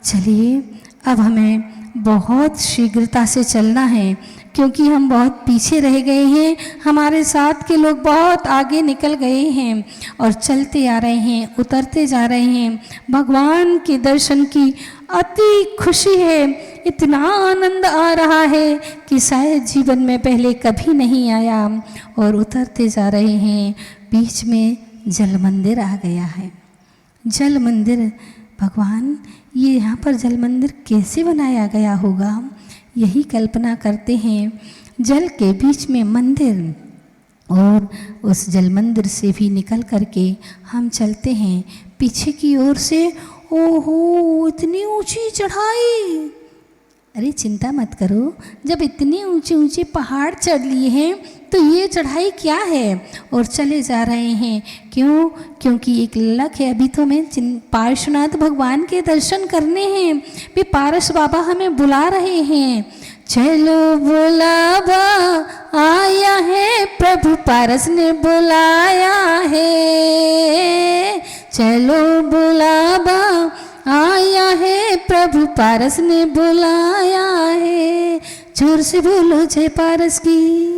चलिए, अब हमें बहुत शीघ्रता से चलना है क्योंकि हम बहुत पीछे रह गए हैं, हमारे साथ के लोग बहुत आगे निकल गए हैं और चलते आ रहे हैं, उतरते जा रहे हैं। भगवान के दर्शन की अति खुशी है, इतना आनंद आ रहा है कि शायद जीवन में पहले कभी नहीं आया। और उतरते जा रहे हैं, बीच में जल मंदिर आ गया है। जल मंदिर, भगवान ये यहाँ पर जल मंदिर कैसे बनाया गया होगा, यही कल्पना करते हैं। जल के बीच में मंदिर, और उस जल मंदिर से भी निकल करके हम चलते हैं पीछे की ओर से। ओहो, इतनी ऊंची चढ़ाई! अरे चिंता मत करो, जब इतने ऊंचे ऊंचे पहाड़ चढ़ लिए हैं तो ये चढ़ाई क्या है। और चले जा रहे हैं, क्यों? क्योंकि एक ललक है, अभी तो हमें पार्श्वनाथ भगवान के दर्शन करने हैं। भी पारस बाबा हमें बुला रहे हैं, चलो बुलावा आया है, प्रभु पारस ने बुलाया है। चलो बुलावा आया है, प्रभु पारस ने बुलाया है। जोर से बोलो जय पारस की,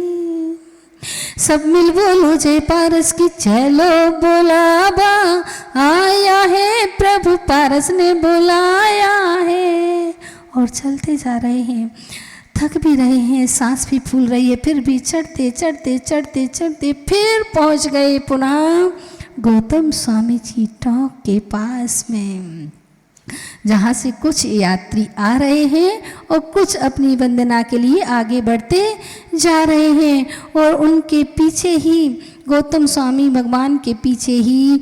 सब मिल बोलो जय पारस की। चलो बुलावा आया है, प्रभु पारस ने बुलाया है। और चलते जा रहे हैं, थक भी रहे हैं, सांस भी फूल रही है, फिर भी चढ़ते चढ़ते चढ़ते चढ़ते फिर पहुंच गए पुनः गौतम स्वामी जी टॉक के पास में, जहाँ से कुछ यात्री आ रहे हैं और कुछ अपनी वंदना के लिए आगे बढ़ते जा रहे हैं। और उनके पीछे ही, गौतम स्वामी भगवान के पीछे ही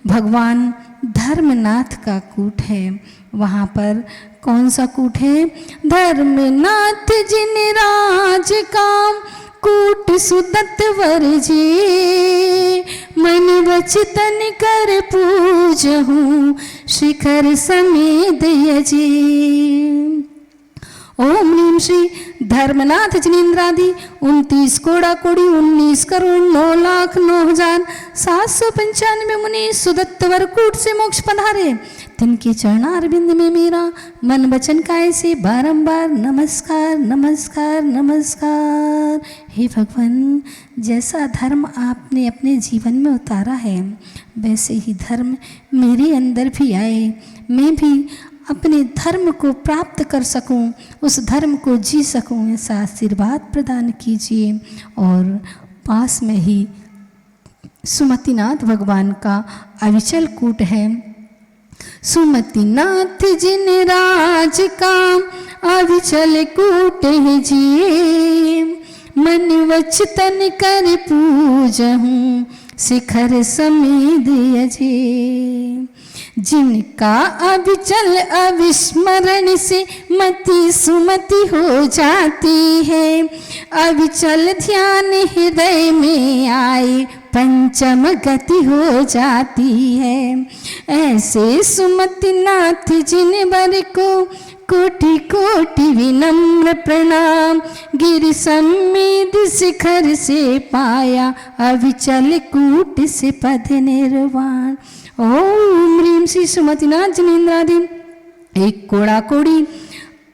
भगवान धर्मनाथ का कूट है। वहाँ पर कौन सा कूट है? धर्मनाथ जिन राज का कूट सुदत्त वर जी, मन वचन कर पूजहूँ शिखर समेत यजी। ओम ह्रीम श्री धर्मनाथ जिनेन्द्रादि 29 कोड़ा कोड़ी 19 करोड़ 9,09,795 मुनि सुदत्त वरकूट से मोक्ष पधारे। तिनके चरणारविंद में मेरा मन वचन काय से बारंबार नमस्कार नमस्कार नमस्कार। हे भगवान, जैसा धर्म आपने अपने जीवन में उतारा है, वैसे ही धर्म मेरे अंदर भी आए, मैं भी अपने धर्म को प्राप्त कर सकूं, उस धर्म को जी सकूं, ऐसा आशीर्वाद प्रदान कीजिए। और पास में ही सुमतिनाथ भगवान का अविचल कूट है। सुमतिनाथ जिन राज का अविचल कूट है जी, मन वचन कर पूजहूँ शिखर समेत यजी। जिनका अविचल अविस्मरण से मति सुमति हो जाती है, अविचल ध्यान हृदय में आए पंचम गति हो जाती है। ऐसे सुमतिनाथ जिन वर को कोटि कोटि विनम्र प्रणाम, गिर समेत शिखर से पाया अविचल कूट से पद निर्वाण। ओम ह्रीम श्री सुमतिनाथ जिनेन्द्रादि 1 कोड़ा कोड़ी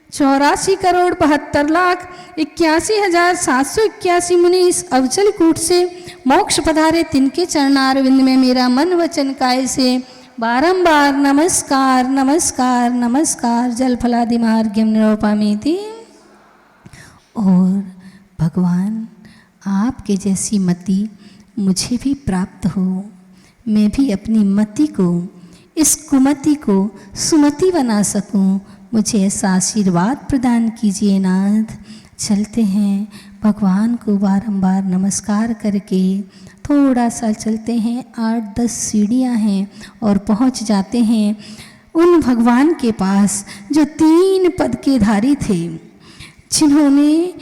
84 करोड़ 72 लाख 81,781 मुनि इस अविचल कूट से मोक्ष पधारे। तिनके चरणारविंद में मेरा मन वचन काय से बारंबार नमस्कार नमस्कार नमस्कार। जल फलादि मार्ग्यम निरूपमेति। और भगवान, आपके जैसी मति मुझे भी प्राप्त हो, मैं भी अपनी मति को, इस कुमति को सुमति बना सकूं, मुझे ऐसा आशीर्वाद प्रदान कीजिए नाथ। चलते हैं, भगवान को बारंबार नमस्कार करके थोड़ा सा चलते हैं, 8-10 सीढ़ियाँ हैं और पहुँच जाते हैं उन भगवान के पास जो 3 पद के धारी थे, जिन्होंने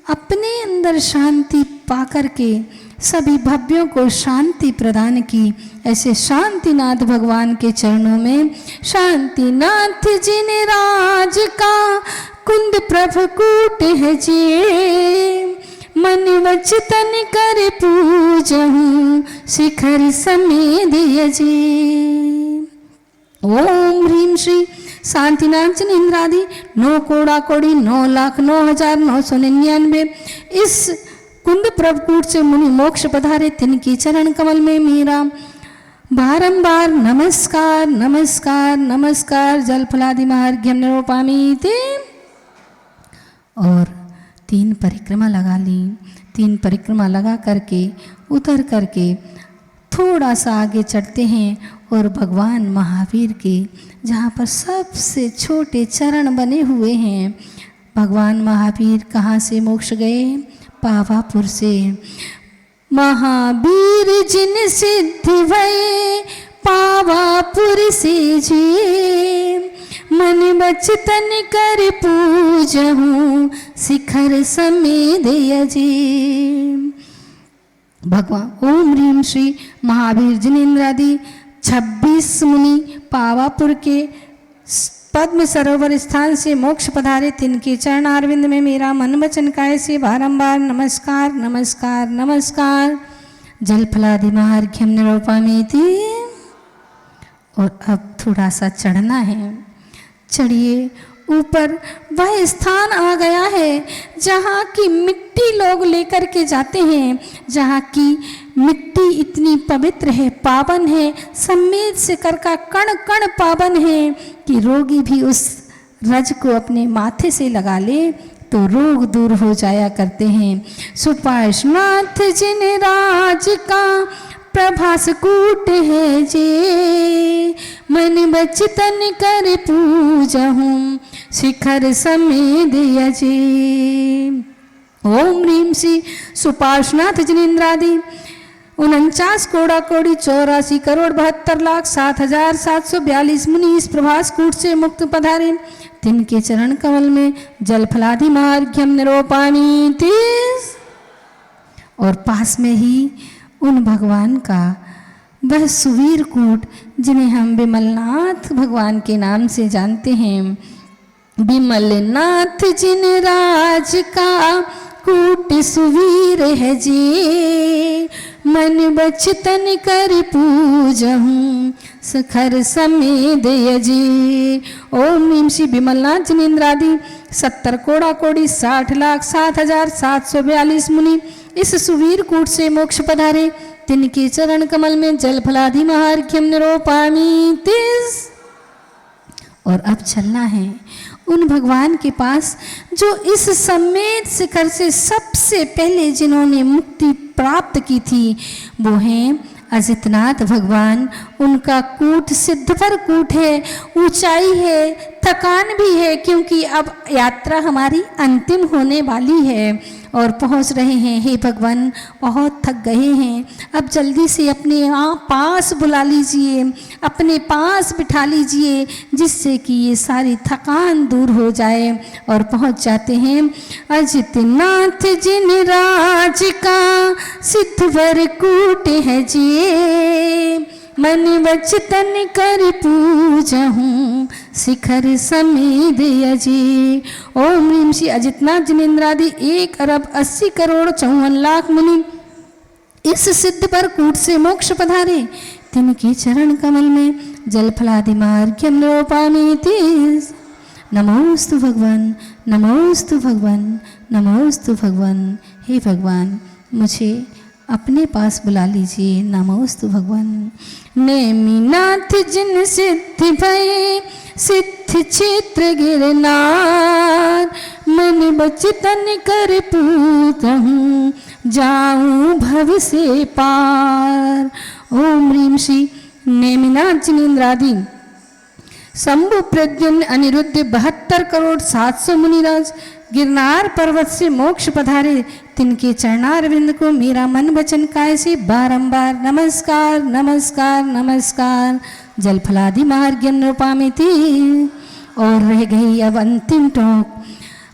अपने अंदर शांति पाकर के सभी भव्यों को शांति प्रदान की। ऐसे शांतिनाथ भगवान के चरणों में शांतिनाथ जिन राज का कुंद प्रभु कूट है जी, मन वचन कर पूजहूँ शिखर समेत यजी। ओम ह्रीम श्री शांतिनाथ जिनेन्द्रादि 9 कोड़ा कोड़ी 9,09,999 इस कुंद प्रभकूट से मुनि मोक्ष पधारे, तिनके चरण कमल में मेरा बारंबार नमस्कार नमस्कार नमस्कार। जल फलादि महार्घ्यम निरूपामि ते। और 3 परिक्रमा लगा ली। 3 परिक्रमा लगा करके उतर करके थोड़ा सा आगे चढ़ते हैं और भगवान महावीर के जहाँ पर सबसे छोटे चरण बने हुए हैं, भगवान महावीर कहाँ से मोक्ष गए? पावापुर से। महावीर जिन सिद्धि भये पावापुर से जे, मन बचतन कर पूजहूँ शिखर समेत अजे। भगवान ओम ह्रीम श्री महावीर जिनेन्द्रादि 26 मुनि पावापुर के पद्म सरोवर स्थान से मोक्ष पधारे, तिनके चरणारविंद में मेरा मन वचन काय से बारंबार नमस्कार नमस्कार नमस्कार। जल फलादि महार्घ्यम निरूपामि ते। और अब थोड़ा सा चढ़ना है। चढ़िए। ऊपर वह स्थान आ गया है जहाँ की मिट्टी लोग लेकर के जाते हैं, जहाँ की मिट्टी इतनी पवित्र है, पावन है, सम्मेद शिखर का कण कण पावन है कि रोगी भी उस रज को अपने माथे से लगा ले तो रोग दूर हो जाया करते हैं। सुपार्श्वनाथ जिन राज का प्रभास कूट है जे, मन बचतन कर पूजहूँ शिखर समेत अजे। ओम ह्रीम श्री सुपार्श्वनाथ जिनेन्द्रादि 49 कोड़ा कोड़ी 84 करोड़ 72 लाख 7,742 मुनि इस प्रभास कूट से मुक्त पधारे, तिनके चरण कमल में जल फलादि महार्घ्यम निरूपामि ते। और पास में ही उन भगवान का वह सुवीर कूट जिन्हें हम विमलनाथ भगवान के नाम से जानते हैं। विमलनाथ जिन राज का कूट सुवीर है जी, मन बचतन कर पूजहूँ शिखर समेत अजे। ओम ह्रीम श्री विमलनाथ जिनेन्द्रादि 70 कोड़ा कोड़ी 60,07,742 मुनि इस सुवीर कूट से मोक्ष पधारे, तिनके चरण कमल में जल फलादि महार्घ्यम निरूपामि ते। और अब चलना है उन भगवान के पास जो इस सम्मेद शिखर से सबसे पहले जिन्होंने मुक्ति प्राप्त की थी, वो हैं अजितनाथ भगवान। उनका कूट सिद्धपर कूट है, ऊंचाई है, थकान भी है क्योंकि अब यात्रा हमारी अंतिम होने वाली है और पहुंच रहे हैं। हे भगवान, बहुत थक गए हैं, अब जल्दी से अपने आप पास बुला लीजिए, अपने पास बिठा लीजिए, जिससे कि ये सारी थकान दूर हो जाए। और पहुंच जाते हैं। अजितनाथ जिन राज का सिद्धवर कूट है जी, मन वचतन कर पूजहूँ शिखर समेत अजे। ओम ह्रीम श्री अजितनाथ जिनेन्द्रादि 1,80,54,54 मुनि इस सिद्ध पर कूट से मोक्ष पधारे, तिनके चरण कमल में जल फलादि महार्घ्यम निरूपामि ते। नमोस्तु भगवान, नमोस्तु भगवान, नमोस्तु भगवान। हे भगवान, मुझे अपने पास बुला लीजिए। नमोस्तु भगवान। नेमिनाथ जिन सिद्धि भये सिद्ध क्षेत्र गिरनार, मन बचतन कर पूजहूँ जाऊँ भव से पार। ओम ह्रीम श्री नेमिनाथ जिनेन्द्रादि शंभु प्रद्युम्न अनिरुद्ध 72 करोड़ 700 मुनिराज गिरनार पर्वत से मोक्ष पधारे, तिनके चरणारविंद को मेरा मन वचन काय से बारंबार नमस्कार नमस्कार नमस्कार। जल फलादि महार्घ्यम निरूपामि ते। और रह गई अब अंतिम टोक,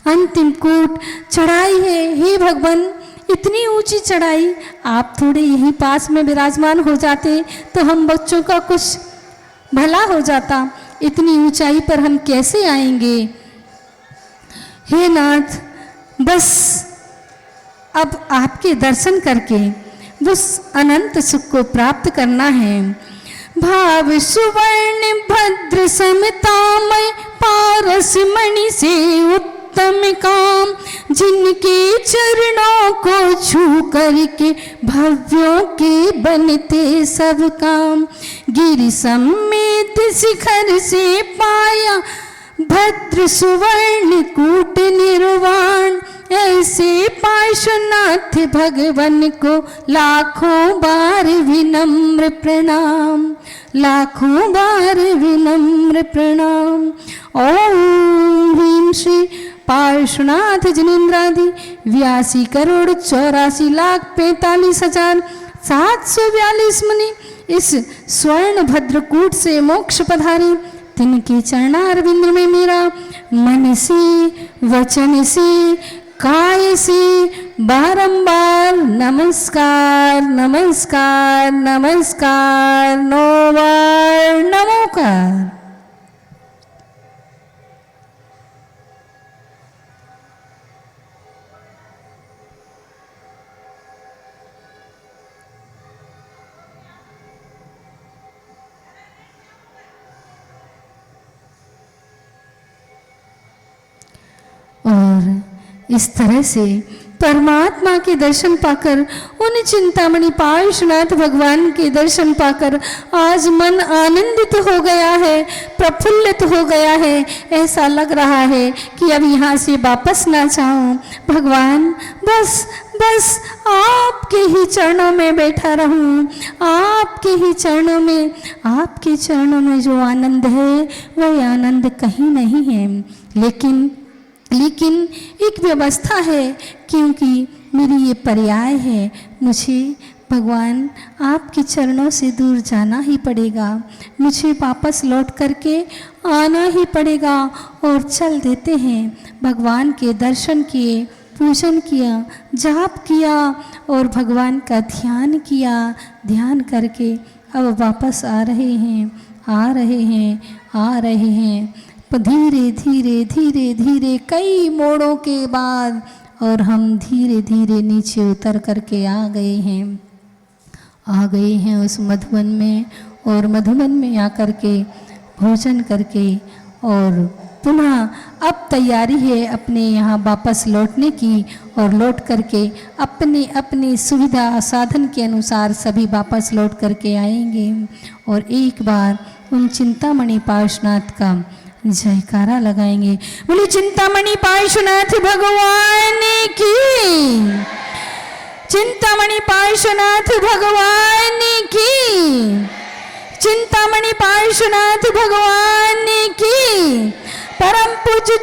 अंतिम कूट चढ़ाई है। हे भगवान, इतनी ऊंची चढ़ाई, आप थोड़े यहीं पास में विराजमान हो जाते तो हम बच्चों का कुछ भला हो जाता। इतनी ऊंचाई पर हम कैसे आएंगे? हे नाथ, बस अब आपके दर्शन करके उस अनंत सुख को प्राप्त करना है। भाव सुवर्ण भद्र समतामय पारस मणि से उत्तम काम, जिनके चरणों को छू करके भव्यों के बनते सब काम। गिरि समेत शिखर से पाया भद्र सुवर्ण कूट निर्वाण, ऐसे पार्श्वनाथ भगवन को लाखों बार विनम्र प्रणाम, लाखों बार विनम्र प्रणाम। ओम ह्रीं श्री पार्श्वनाथ जिनेन्द्रादि 82,84,45,742 मुनि इस स्वर्ण भद्रकूट से मोक्ष पधारे। तिनके चरणारविंद में मेरा मन से वचन से काय से बारंबार नमस्कार नमस्कार नमस्कार 9 बार नमोकार। और इस तरह से परमात्मा के दर्शन पाकर, उन चिंतामणि पार्श्वनाथ भगवान के दर्शन पाकर आज मन आनंदित हो गया है, प्रफुल्लित हो गया है। ऐसा लग रहा है कि अब यहाँ से वापस ना जाऊं। भगवान बस बस आपके ही चरणों में बैठा रहूं, आपके ही चरणों में। आपके चरणों में जो आनंद है वह आनंद कहीं नहीं है। लेकिन एक व्यवस्था है, क्योंकि मेरी ये पर्याय है। मुझे भगवान आपके चरणों से दूर जाना ही पड़ेगा, मुझे वापस लौट करके आना ही पड़ेगा। और चल देते हैं। भगवान के दर्शन किए, पूजन किया, जाप किया और भगवान का ध्यान किया। ध्यान करके अब वापस आ रहे हैं, आ रहे हैं, आ रहे हैं। धीरे धीरे धीरे धीरे कई मोड़ों के बाद और हम धीरे धीरे नीचे उतर करके आ गए हैं उस मधुवन में। और मधुवन में आकर के भोजन करके और पुनः अब तैयारी है अपने यहाँ वापस लौटने की। और लौट करके अपने अपने सुविधा साधन के अनुसार सभी वापस लौट करके आएंगे। और एक बार उन चिंतामणि पार्श्वनाथ का जयकारा लगाएंगे। बोले चिंतामणि पार्श्वनाथ भगवान की, चिंतामणि पार्श्वनाथ भगवान की, चिंतामणि पार्श्वनाथ भगवान की। परम पूज्य